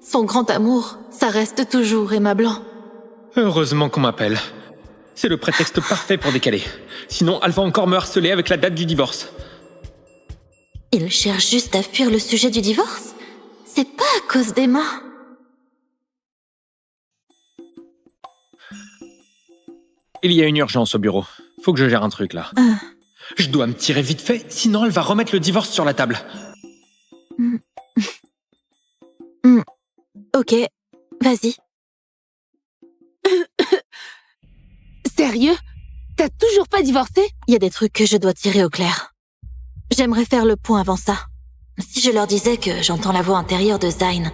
Son grand amour, ça reste toujours Emma Blanc. Heureusement qu'on m'appelle. C'est le prétexte parfait pour décaler. Sinon, elle va encore me harceler avec la date du divorce. Il cherche juste à fuir le sujet du divorce? C'est pas à cause d'Emma. Il y a une urgence au bureau. Faut que je gère un truc, là. Je dois me tirer vite fait, sinon elle va remettre le divorce sur la table. Ok, vas-y. Sérieux? T'as toujours pas divorcé? Il y a des trucs que je dois tirer au clair. J'aimerais faire le point avant ça. Si je leur disais que j'entends la voix intérieure de Zayn,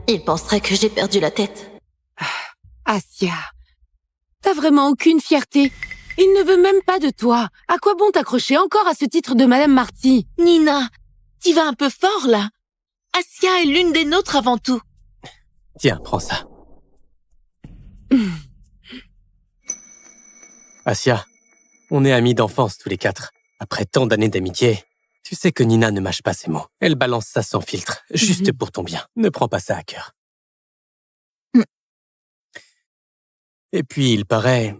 ils penseraient que j'ai perdu la tête. Asia, t'as vraiment aucune fierté. Il ne veut même pas de toi. À quoi bon t'accrocher encore à ce titre de Madame Marty? Nina, t'y vas un peu fort, là. Asia est l'une des nôtres avant tout. Tiens, prends ça. Asia, on est amis d'enfance tous les quatre. Après tant d'années d'amitié, tu sais que Nina ne mâche pas ses mots. Elle balance ça sans filtre, juste pour ton bien. Ne prends pas ça à cœur. Et puis, il paraît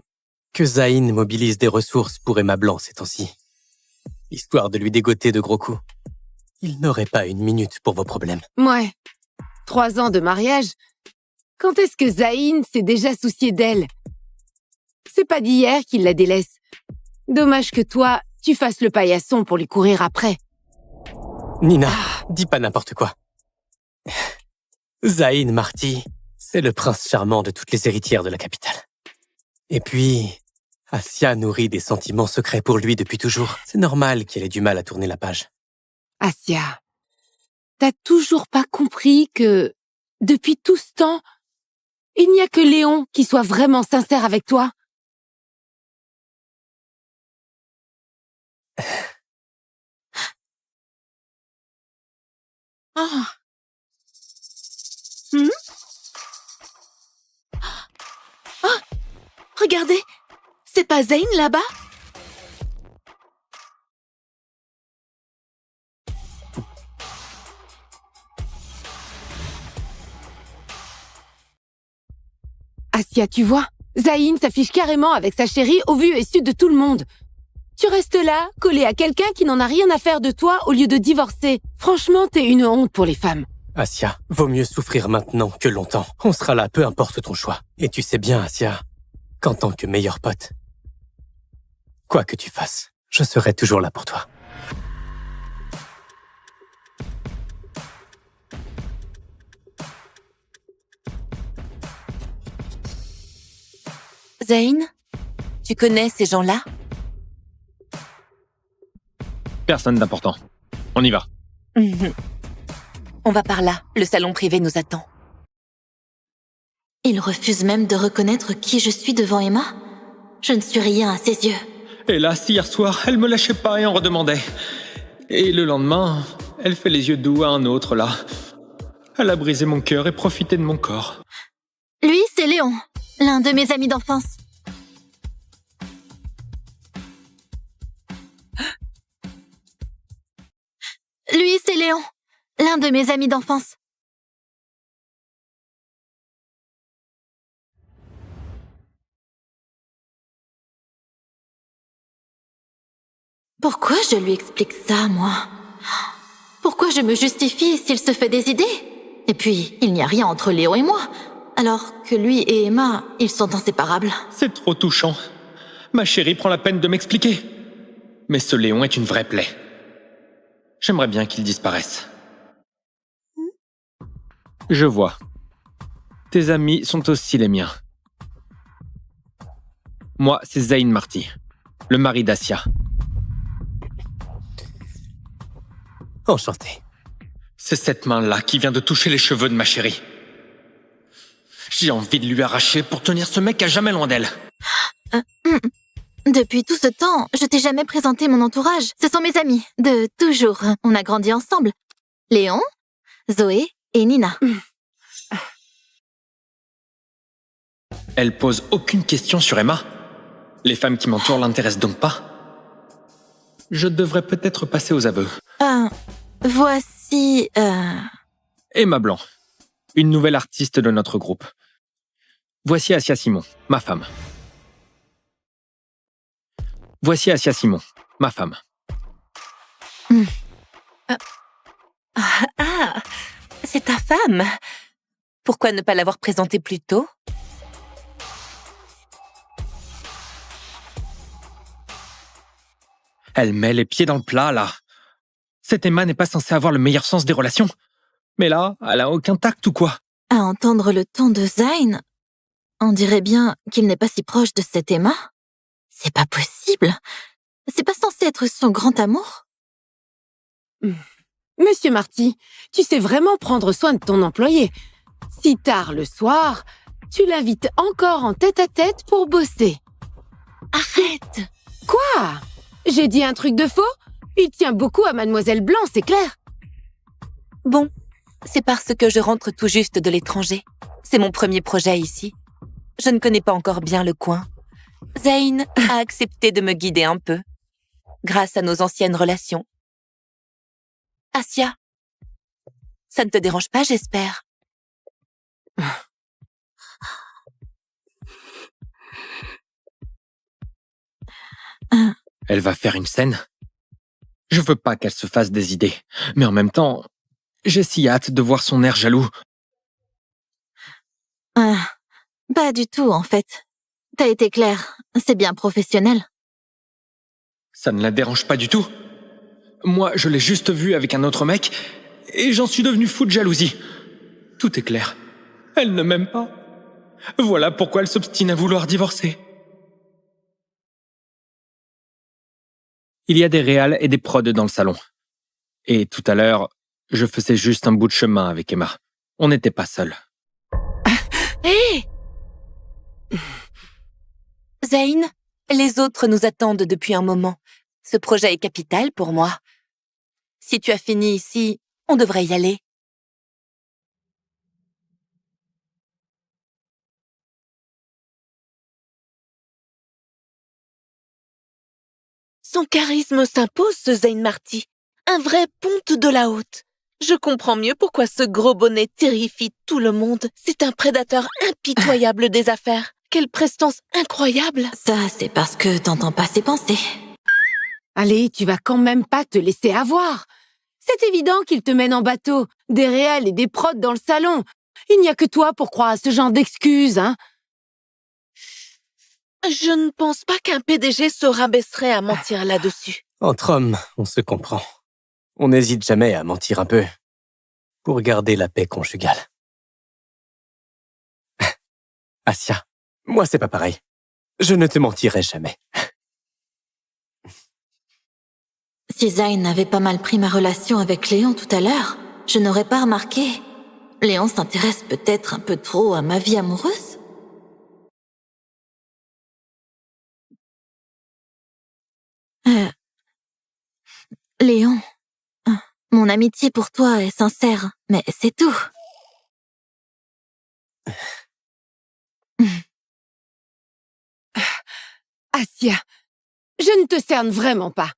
que Zayn mobilise des ressources pour Emma Blanc ces temps-ci. Histoire de lui dégoter de gros coups. Il n'aurait pas une minute pour vos problèmes. Ouais. 3 ans de mariage. Quand est-ce que Zayn s'est déjà soucié d'elle? C'est pas d'hier qu'il la délaisse. Dommage que toi, tu fasses le paillasson pour lui courir après. Nina, dis pas n'importe quoi. Zayn Marty, c'est le prince charmant de toutes les héritières de la capitale. Et puis, Asia nourrit des sentiments secrets pour lui depuis toujours. C'est normal qu'elle ait du mal à tourner la page. Asia, t'as toujours pas compris que, depuis tout ce temps, il n'y a que Léon qui soit vraiment sincère avec toi? Oh. Oh, regardez, C'est pas Zayn là-bas? Assia, tu vois, Zayn s'affiche carrément avec sa chérie au vu et su de tout le monde. Tu restes là, collé à quelqu'un qui n'en a rien à faire de toi au lieu de divorcer. Franchement, t'es une honte pour les femmes. Assia, vaut mieux souffrir maintenant que longtemps. On sera là, peu importe ton choix. Et tu sais bien, Assia, qu'en tant que meilleur pote, quoi que tu fasses, je serai toujours là pour toi. Zayn, tu connais ces gens-là? Personne d'important. On y va. On va par là, le salon privé nous attend. Il refuse même de reconnaître qui je suis devant Emma. Je ne suis rien à ses yeux. Hélas, hier soir, elle me lâchait pas et en redemandait. Et le lendemain, elle fait les yeux doux à un autre, là. Elle a brisé mon cœur et profité de mon corps. Lui, c'est Léon, l'un de mes amis d'enfance. Lui, c'est Léon, l'un de mes amis d'enfance. Pourquoi je lui explique ça, moi? Pourquoi je me justifie s'il se fait des idées? Et puis, il n'y a rien entre Léon et moi, alors que lui et Emma, ils sont inséparables. C'est trop touchant. Ma chérie prend la peine de m'expliquer. Mais ce Léon est une vraie plaie. J'aimerais bien qu'il disparaisse. Je vois. Tes amis sont aussi les miens. Moi, c'est Zayn Marty, le mari d'Assia. Enchanté. C'est cette main-là qui vient de toucher les cheveux de ma chérie. J'ai envie de lui arracher pour tenir ce mec à jamais loin d'elle. Depuis tout ce temps, je t'ai jamais présenté mon entourage. Ce sont mes amis, de toujours. On a grandi ensemble. Léon, Zoé et Nina. Elle pose aucune question sur Emma. Les femmes qui m'entourent l'intéressent donc pas. Je devrais peut-être passer aux aveux. Voici... Emma Blanc, une nouvelle artiste de notre groupe. Voici Assia Simon, ma femme. Voici Assia Simon, ma femme. Ah, c'est ta femme. Pourquoi ne pas l'avoir présentée plus tôt? Elle met les pieds dans le plat, là. Cette Emma n'est pas censée avoir le meilleur sens des relations. Mais là, elle a aucun tact ou quoi? À entendre le ton de Zayn, on dirait bien qu'il n'est pas si proche de cette Emma. C'est pas possible. C'est pas censé être son grand amour. Monsieur Marty, tu sais vraiment prendre soin de ton employé. Si tard le soir, tu l'invites encore en tête-à-tête pour bosser. Arrête! Quoi? J'ai dit un truc de faux? Il tient beaucoup à Mademoiselle Blanc, c'est clair. Bon, c'est parce que je rentre tout juste de l'étranger. C'est mon premier projet ici. Je ne connais pas encore bien le coin. Zayn a accepté de me guider un peu, grâce à nos anciennes relations. Assia, ça ne te dérange pas, j'espère? Elle va faire une scène? Je veux pas qu'elle se fasse des idées. Mais en même temps, j'ai si hâte de voir son air jaloux. Pas du tout, en fait. T'as été clair, c'est bien professionnel. Ça ne la dérange pas du tout. Moi, je l'ai juste vue avec un autre mec, et j'en suis devenu fou de jalousie. Tout est clair. Elle ne m'aime pas. Voilà pourquoi elle s'obstine à vouloir divorcer. Il y a des réals et des prods dans le salon. Et tout à l'heure, je faisais juste un bout de chemin avec Emma. On n'était pas seuls. Hé! Zayn, les autres nous attendent depuis un moment. Ce projet est capital pour moi. Si tu as fini ici, on devrait y aller. Son charisme s'impose, ce Zayn Marty. Un vrai ponte de la haute. Je comprends mieux pourquoi ce gros bonnet terrifie tout le monde. C'est un prédateur impitoyable des affaires. Quelle prestance incroyable! Ça, c'est parce que t'entends pas ses pensées. Allez, tu vas quand même pas te laisser avoir. C'est évident qu'il te mène en bateau, des réels et des prods dans le salon. Il n'y a que toi pour croire à ce genre d'excuses, hein. Je ne pense pas qu'un PDG se rabaisserait à mentir là-dessus. Entre hommes, on se comprend. On n'hésite jamais à mentir un peu pour garder la paix conjugale. Asya, moi c'est pas pareil. Je ne te mentirai jamais. Si Zayn avait pas mal pris ma relation avec Léon tout à l'heure, je n'aurais pas remarqué. Léon s'intéresse peut-être un peu trop à ma vie amoureuse. Léon, mon amitié pour toi est sincère, mais c'est tout. Asya, je ne te cerne vraiment pas.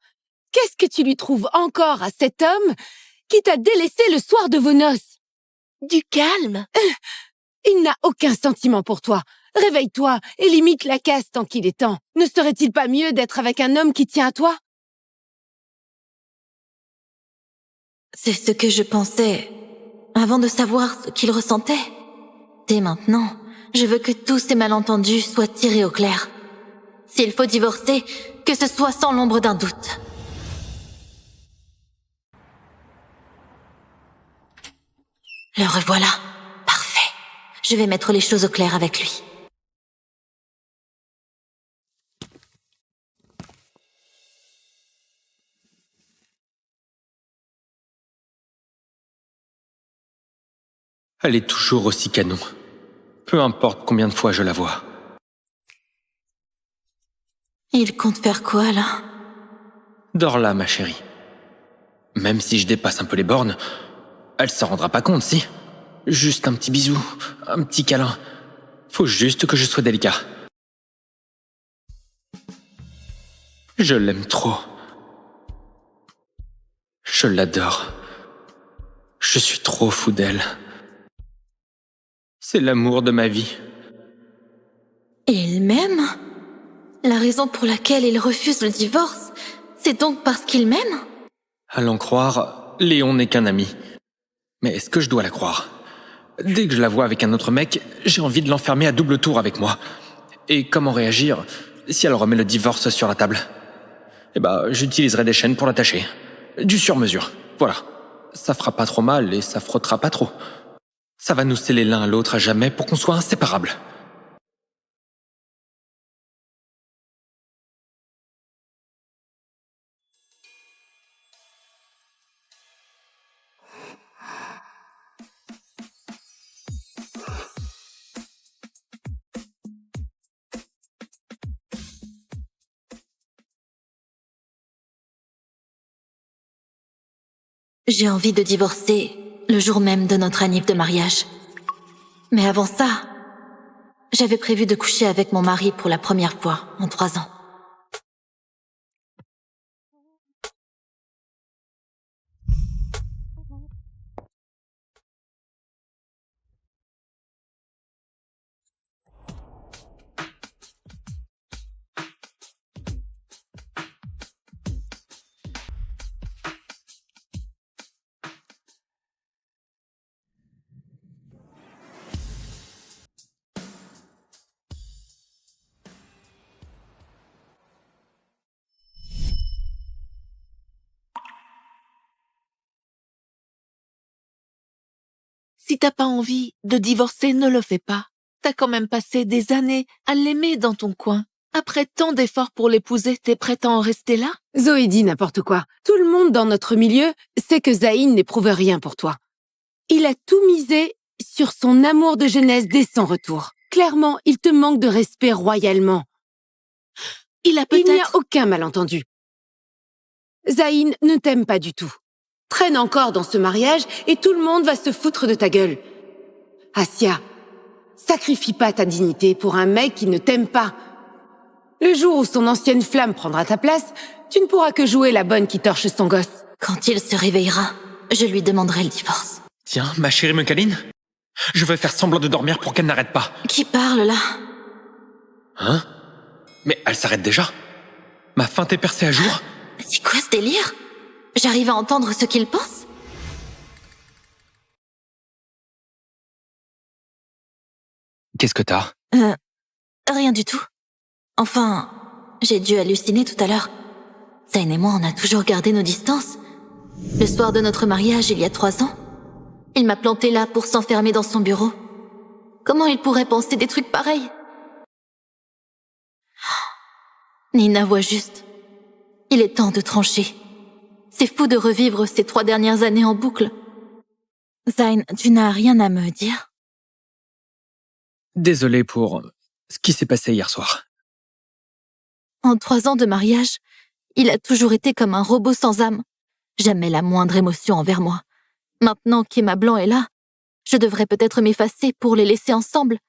Qu'est-ce que tu lui trouves encore à cet homme qui t'a délaissé le soir de vos noces? Du calme. Il n'a aucun sentiment pour toi. Réveille-toi et limite la casse tant qu'il est temps. Ne serait-il pas mieux d'être avec un homme qui tient à toi? C'est ce que je pensais avant de savoir ce qu'il ressentait. Dès maintenant, je veux que tous ces malentendus soient tirés au clair. S'il faut divorcer, que ce soit sans l'ombre d'un doute. Le revoilà. Parfait. Je vais mettre les choses au clair avec lui. Elle est toujours aussi canon. Peu importe combien de fois je la vois. Il compte faire quoi, là? Dors là, ma chérie. Même si je dépasse un peu les bornes, elle s'en rendra pas compte, si. Juste un petit bisou, un petit câlin. Faut juste que je sois délicat. Je l'aime trop. Je l'adore. Je suis trop fou d'elle. C'est l'amour de ma vie. Il m'aime? La raison pour laquelle il refuse le divorce, c'est donc parce qu'il m'aime? À l'en croire, Léon n'est qu'un ami. Mais est-ce que je dois la croire? Dès que je la vois avec un autre mec, j'ai envie de l'enfermer à double tour avec moi. Et comment réagir si elle remet le divorce sur la table? Eh ben, j'utiliserai des chaînes pour l'attacher. Du sur-mesure, voilà. Ça fera pas trop mal et ça frottera pas trop. Ça va nous sceller l'un à l'autre à jamais pour qu'on soit inséparables. J'ai envie de divorcer le jour même de notre anniv de mariage. Mais avant ça, j'avais prévu de coucher avec mon mari pour la première fois en 3 ans. Si t'as pas envie de divorcer, ne le fais pas. T'as quand même passé des années à l'aimer dans ton coin. Après tant d'efforts pour l'épouser, t'es prête à en rester là? Zoé dit n'importe quoi. Tout le monde dans notre milieu sait que Zayn n'éprouve rien pour toi. Il a tout misé sur son amour de jeunesse dès son retour. Clairement, il te manque de respect royalement. Il n'y a aucun malentendu. Zayn ne t'aime pas du tout. Traîne encore dans ce mariage et tout le monde va se foutre de ta gueule. Asya, sacrifie pas ta dignité pour un mec qui ne t'aime pas. Le jour où son ancienne flamme prendra ta place, tu ne pourras que jouer la bonne qui torche son gosse. Quand il se réveillera, je lui demanderai le divorce. Tiens, ma chérie me câline. Je vais faire semblant de dormir pour qu'elle n'arrête pas. Qui parle là? Hein? Mais elle s'arrête déjà? Ma feinte est percée à jour? C'est quoi ce délire? J'arrive à entendre ce qu'il pense? Qu'est-ce que t'as? Rien du tout. Enfin, j'ai dû halluciner tout à l'heure. Zayn et moi, on a toujours gardé nos distances. Le soir de notre mariage, il y a 3 ans, il m'a planté là pour s'enfermer dans son bureau. Comment il pourrait penser des trucs pareils? Nina voit juste. Il est temps de trancher. C'est fou de revivre ces 3 dernières années en boucle. Zayn, tu n'as rien à me dire? Désolé pour ce qui s'est passé hier soir. En 3 ans de mariage, il a toujours été comme un robot sans âme. Jamais la moindre émotion envers moi. Maintenant qu'Emma Blanc est là, je devrais peut-être m'effacer pour les laisser ensemble.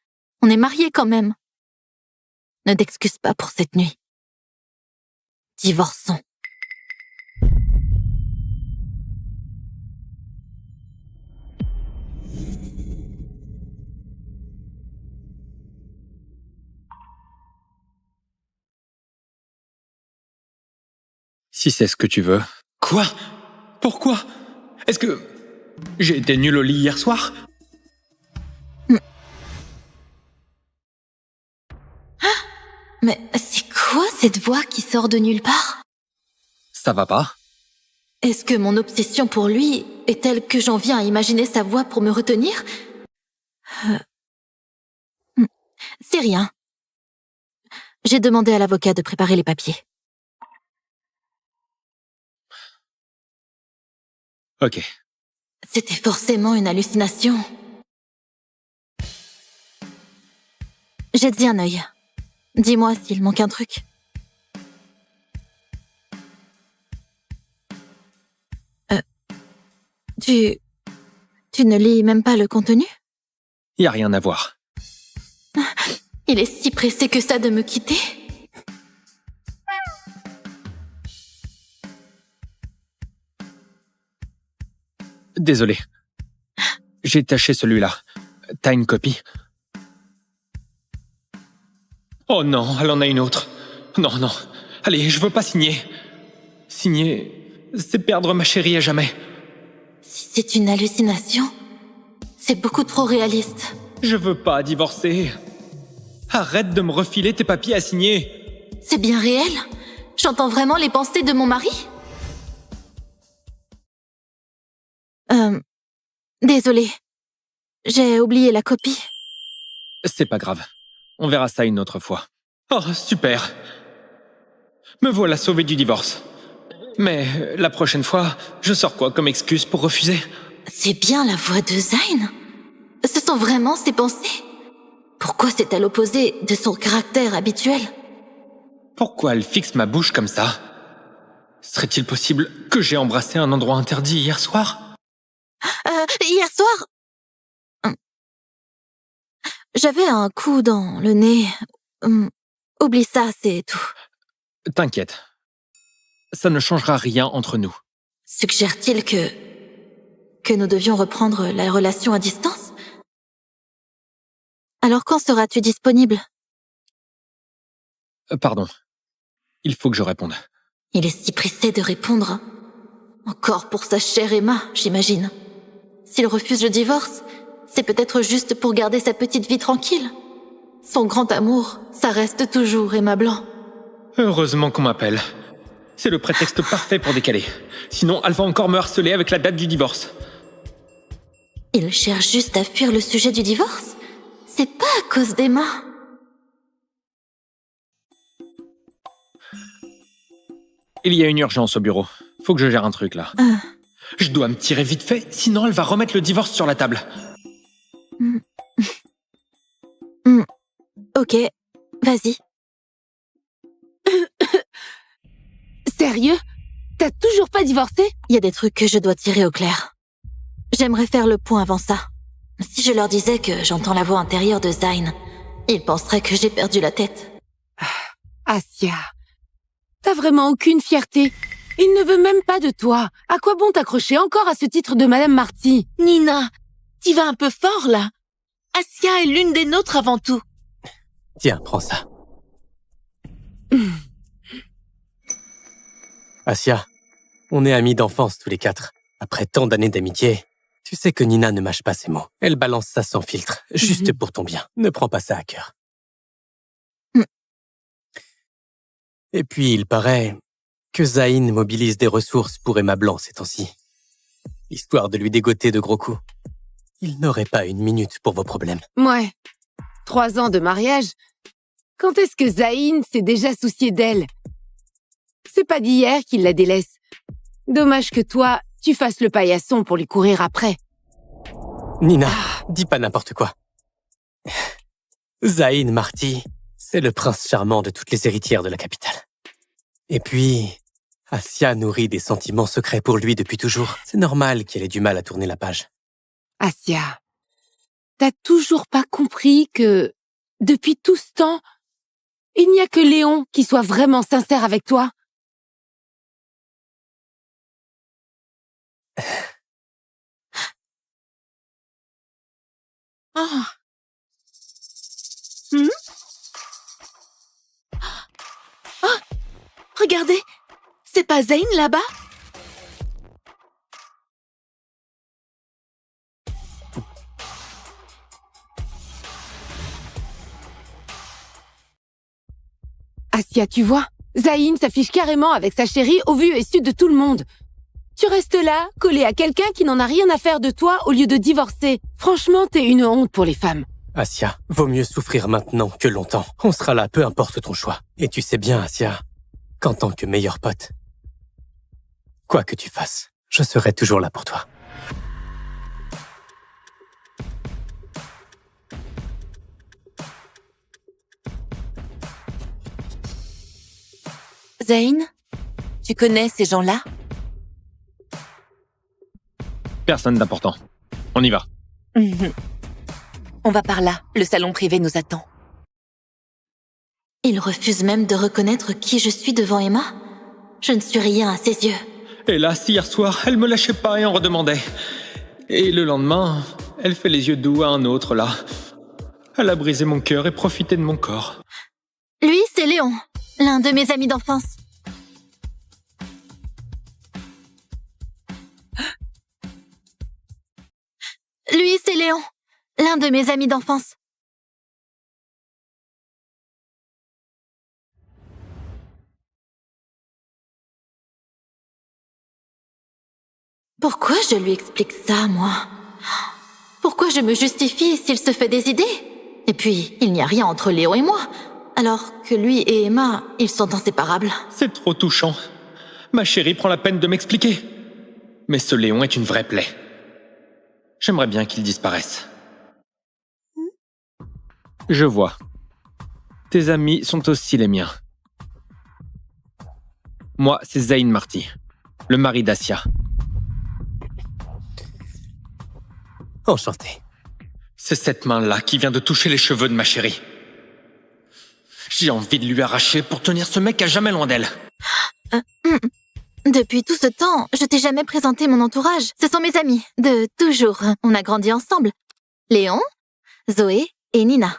On est mariés quand même. Ne t'excuse pas pour cette nuit. Divorçons. Si c'est ce que tu veux. Quoi? Pourquoi? Est-ce que j'ai été nul au lit hier soir? Mais c'est quoi cette voix qui sort de nulle part? Ça va pas? Est-ce que mon obsession pour lui est telle que j'en viens à imaginer sa voix pour me retenir? C'est rien. J'ai demandé à l'avocat de préparer les papiers. Ok. C'était forcément une hallucination. Jette-y un œil. Dis-moi s'il manque un truc. Tu ne lis même pas le contenu? Y a rien à voir. Il est si pressé que ça de me quitter? Désolé. J'ai taché celui-là. T'as une copie? Oh non, elle en a une autre. Non, non. Allez, je veux pas signer. Signer, c'est perdre ma chérie à jamais. Si c'est une hallucination, c'est beaucoup trop réaliste. Je veux pas divorcer. Arrête de me refiler tes papiers à signer. C'est bien réel? J'entends vraiment les pensées de mon mari? Désolée. J'ai oublié la copie. C'est pas grave. On verra ça une autre fois. Oh, super. Me voilà sauvé du divorce. Mais la prochaine fois, je sors quoi comme excuse pour refuser? C'est bien la voix de Zayn. Ce sont vraiment ses pensées. Pourquoi c'est à l'opposé de son caractère habituel? Pourquoi elle fixe ma bouche comme ça? Serait-il possible que j'ai embrassé un endroit interdit hier soir? Hier soir... J'avais un coup dans le nez. Oublie ça, c'est tout. T'inquiète. Ça ne changera rien entre nous. Suggère-t-il que nous devions reprendre la relation à distance? Alors quand seras-tu disponible? Pardon. Il faut que je réponde. Il est si pressé de répondre. Encore pour sa chère Emma, j'imagine. S'il refuse le divorce, c'est peut-être juste pour garder sa petite vie tranquille. Son grand amour, ça reste toujours Emma Blanc. Heureusement qu'on m'appelle. C'est le prétexte parfait pour décaler. Sinon, elle va encore me harceler avec la date du divorce. Il cherche juste à fuir le sujet du divorce? C'est pas à cause d'Emma. Il y a une urgence au bureau. Faut que je gère un truc, là. Je dois me tirer vite fait, sinon elle va remettre le divorce sur la table. Ok, vas-y. Sérieux? T'as toujours pas divorcé? Il y a des trucs que je dois tirer au clair. J'aimerais faire le point avant ça. Si je leur disais que j'entends la voix intérieure de Zayn, ils penseraient que j'ai perdu la tête. Asia, T'as vraiment aucune fierté. Il ne veut même pas de toi. À quoi bon t'accrocher encore à ce titre de Madame Marty? Nina, t'y vas un peu fort, là. Assia est l'une des nôtres avant tout. Tiens, prends ça. Assia, on est amis d'enfance tous les 4. Après tant d'années d'amitié, tu sais que Nina ne mâche pas ses mots. Elle balance ça sans filtre, juste pour ton bien. Ne prends pas ça à cœur. Et puis, il paraît que Zayn mobilise des ressources pour Emma Blanc ces temps-ci. Histoire de lui dégoter de gros coups. Il n'aurait pas une minute pour vos problèmes. Ouais. 3 ans de mariage. Quand est-ce que Zayn s'est déjà soucié d'elle? C'est pas d'hier qu'il la délaisse. Dommage que toi, tu fasses le paillasson pour lui courir après. Nina, dis pas n'importe quoi. Zayn Marty, c'est le prince charmant de toutes les héritières de la capitale. Et puis, Assia nourrit des sentiments secrets pour lui depuis toujours. C'est normal qu'elle ait du mal à tourner la page. Assia, t'as toujours pas compris que, depuis tout ce temps, il n'y a que Léon qui soit vraiment sincère avec toi? Oh. Oh, regardez, c'est pas Zayn là-bas? Assia, tu vois, Zayn s'affiche carrément avec sa chérie au vu et su de tout le monde. Tu restes là, collé à quelqu'un qui n'en a rien à faire de toi au lieu de divorcer. Franchement, t'es une honte pour les femmes. Assia, vaut mieux souffrir maintenant que longtemps. On sera là, peu importe ton choix. Et tu sais bien, Assia, qu'en tant que meilleur pote, quoi que tu fasses, je serai toujours là pour toi. Zayn, tu connais ces gens-là? Personne d'important. On y va. On va par là, le salon privé nous attend. Il refuse même de reconnaître qui je suis devant Emma. Je ne suis rien à ses yeux. Hélas, hier soir, elle me lâchait pas et en redemandait. Et le lendemain, elle fait les yeux doux à un autre, là. Elle a brisé mon cœur et profité de mon corps. Lui, c'est Léon, l'un de mes amis d'enfance. Lui, c'est Léon, l'un de mes amis d'enfance. Pourquoi je lui explique ça, moi? Pourquoi je me justifie s'il se fait des idées? Et puis, il n'y a rien entre Léon et moi. Alors que lui et Emma, ils sont inséparables. C'est trop touchant. Ma chérie prend la peine de m'expliquer. Mais ce Léon est une vraie plaie. J'aimerais bien qu'il disparaisse. Je vois. Tes amis sont aussi les miens. Moi, c'est Zayn Marty, le mari d'Assia. Enchanté. C'est cette main-là qui vient de toucher les cheveux de ma chérie. J'ai envie de lui arracher pour tenir ce mec à jamais loin d'elle. Depuis tout ce temps, je t'ai jamais présenté mon entourage. Ce sont mes amis, de toujours. On a grandi ensemble. Léon, Zoé et Nina.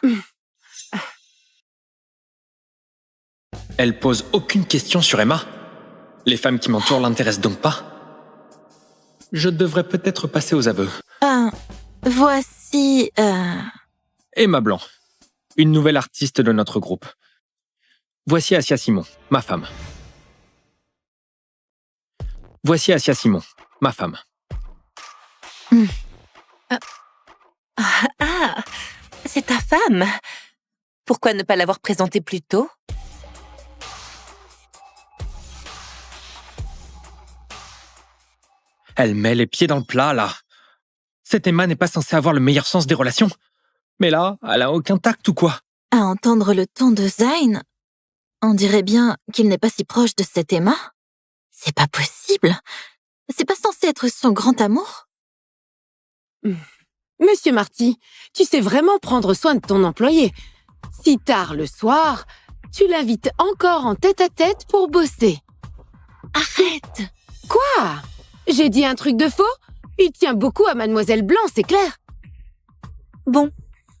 Elle pose aucune question sur Emma. Les femmes qui m'entourent l'intéressent donc pas. Je devrais peut-être passer aux aveux. Voici... Emma Blanc, une nouvelle artiste de notre groupe. Voici Assia Simon, ma femme. Voici Assia Simon, ma femme. Ah, c'est ta femme. Pourquoi ne pas l'avoir présentée plus tôt? Elle met les pieds dans le plat, là. Cette Emma n'est pas censée avoir le meilleur sens des relations. Mais là, elle a aucun tact ou quoi? À entendre le ton de Zayn, on dirait bien qu'il n'est pas si proche de cette Emma. C'est pas possible. C'est pas censé être son grand amour. Monsieur Marty, tu sais vraiment prendre soin de ton employé. Si tard le soir, tu l'invites encore en tête-à-tête pour bosser. Arrête! Quoi? J'ai dit un truc de faux? Il tient beaucoup à Mademoiselle Blanc, c'est clair. Bon,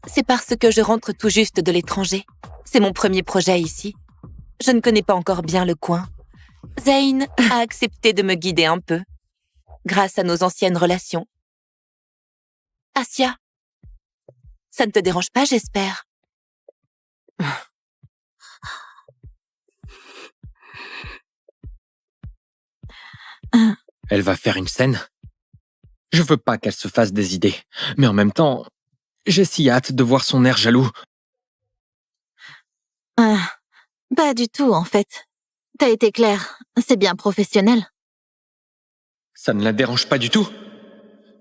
c'est parce que je rentre tout juste de l'étranger. C'est mon premier projet ici. Je ne connais pas encore bien le coin. Zayn a accepté de me guider un peu, grâce à nos anciennes relations. Assia, ça ne te dérange pas, j'espère? Elle va faire une scène? Je veux pas qu'elle se fasse des idées, mais en même temps, j'ai si hâte de voir son air jaloux. Pas du tout, en fait. T'as été clair, c'est bien professionnel. Ça ne la dérange pas du tout.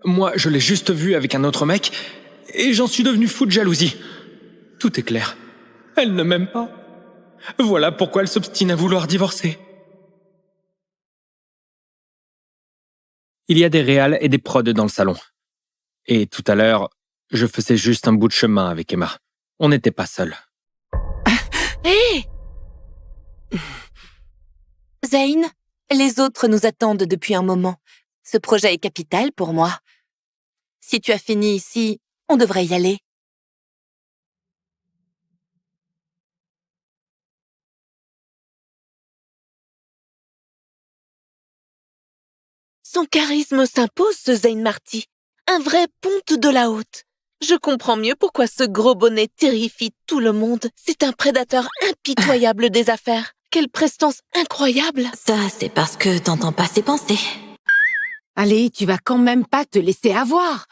Moi, je l'ai juste vue avec un autre mec, et j'en suis devenu fou de jalousie. Tout est clair. Elle ne m'aime pas. Voilà pourquoi elle s'obstine à vouloir divorcer. Il y a des réals et des prods dans le salon. Et tout à l'heure, je faisais juste un bout de chemin avec Emma. On n'était pas seuls. Hé! Zayn, les autres nous attendent depuis un moment. Ce projet est capital pour moi. Si tu as fini ici, on devrait y aller. Son charisme s'impose, ce Zayn Marty. Un vrai ponte de la haute. Je comprends mieux pourquoi ce gros bonnet terrifie tout le monde. C'est un prédateur impitoyable des affaires. Quelle prestance incroyable! Ça, c'est parce que t'entends pas ses pensées. Allez, tu vas quand même pas te laisser avoir.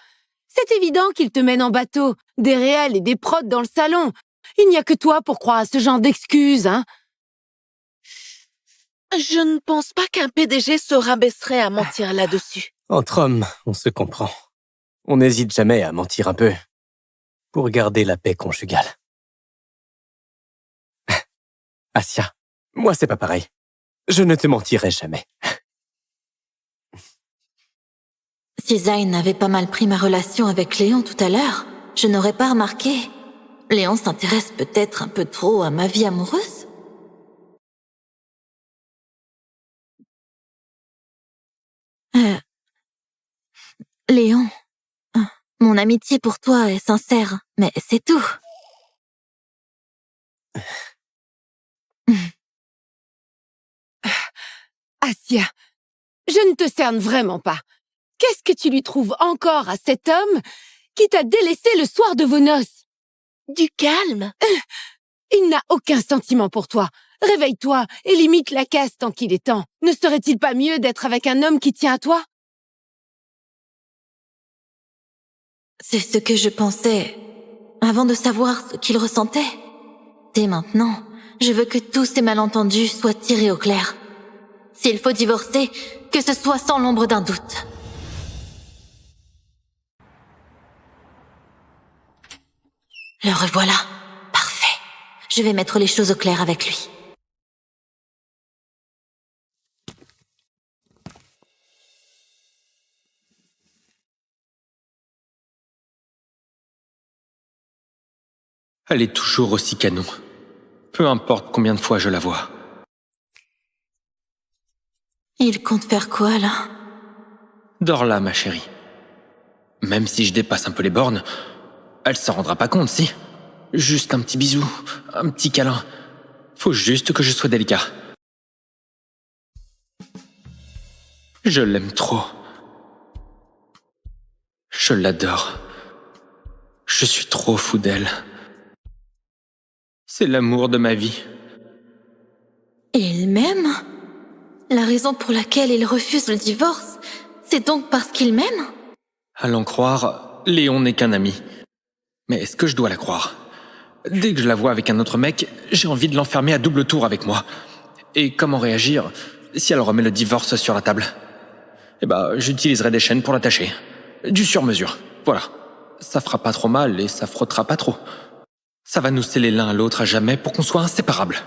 C'est évident qu'il te mène en bateau, des réels et des prods dans le salon. Il n'y a que toi pour croire à ce genre d'excuses, hein. Je ne pense pas qu'un PDG se rabaisserait à mentir là-dessus. Entre hommes, on se comprend. On n'hésite jamais à mentir un peu pour garder la paix conjugale. Assia, moi c'est pas pareil. Je ne te mentirai jamais. Si Zayn avait pas mal pris ma relation avec Léon tout à l'heure, je n'aurais pas remarqué. Léon s'intéresse peut-être un peu trop à ma vie amoureuse. Léon, mon amitié pour toi est sincère, mais c'est tout. Assia, je ne te cerne vraiment pas. Qu'est-ce que tu lui trouves encore à cet homme qui t'a délaissé le soir de vos noces? Du calme. Il n'a aucun sentiment pour toi. Réveille-toi et limite la casse tant qu'il est temps. Ne serait-il pas mieux d'être avec un homme qui tient à toi? C'est ce que je pensais avant de savoir ce qu'il ressentait. Dès maintenant, je veux que tous ces malentendus soient tirés au clair. S'il faut divorcer, que ce soit sans l'ombre d'un doute. Le revoilà. Parfait. Je vais mettre les choses au clair avec lui. Elle est toujours aussi canon. Peu importe combien de fois je la vois. Il compte faire quoi, là? Dors là, ma chérie. Même si je dépasse un peu les bornes, elle s'en rendra pas compte, si. Juste un petit bisou, un petit câlin. Faut juste que je sois délicat. Je l'aime trop. Je l'adore. Je suis trop fou d'elle. C'est l'amour de ma vie. Il m'aime? La raison pour laquelle il refuse le divorce, c'est donc parce qu'il m'aime? À l'en croire, Léon n'est qu'un ami. Mais est-ce que je dois la croire? Dès que je la vois avec un autre mec, j'ai envie de l'enfermer à double tour avec moi. Et comment réagir si elle remet le divorce sur la table? Eh ben, j'utiliserai des chaînes pour l'attacher. Du sur-mesure, voilà. Ça fera pas trop mal et ça frottera pas trop. Ça va nous sceller l'un à l'autre à jamais pour qu'on soit inséparables.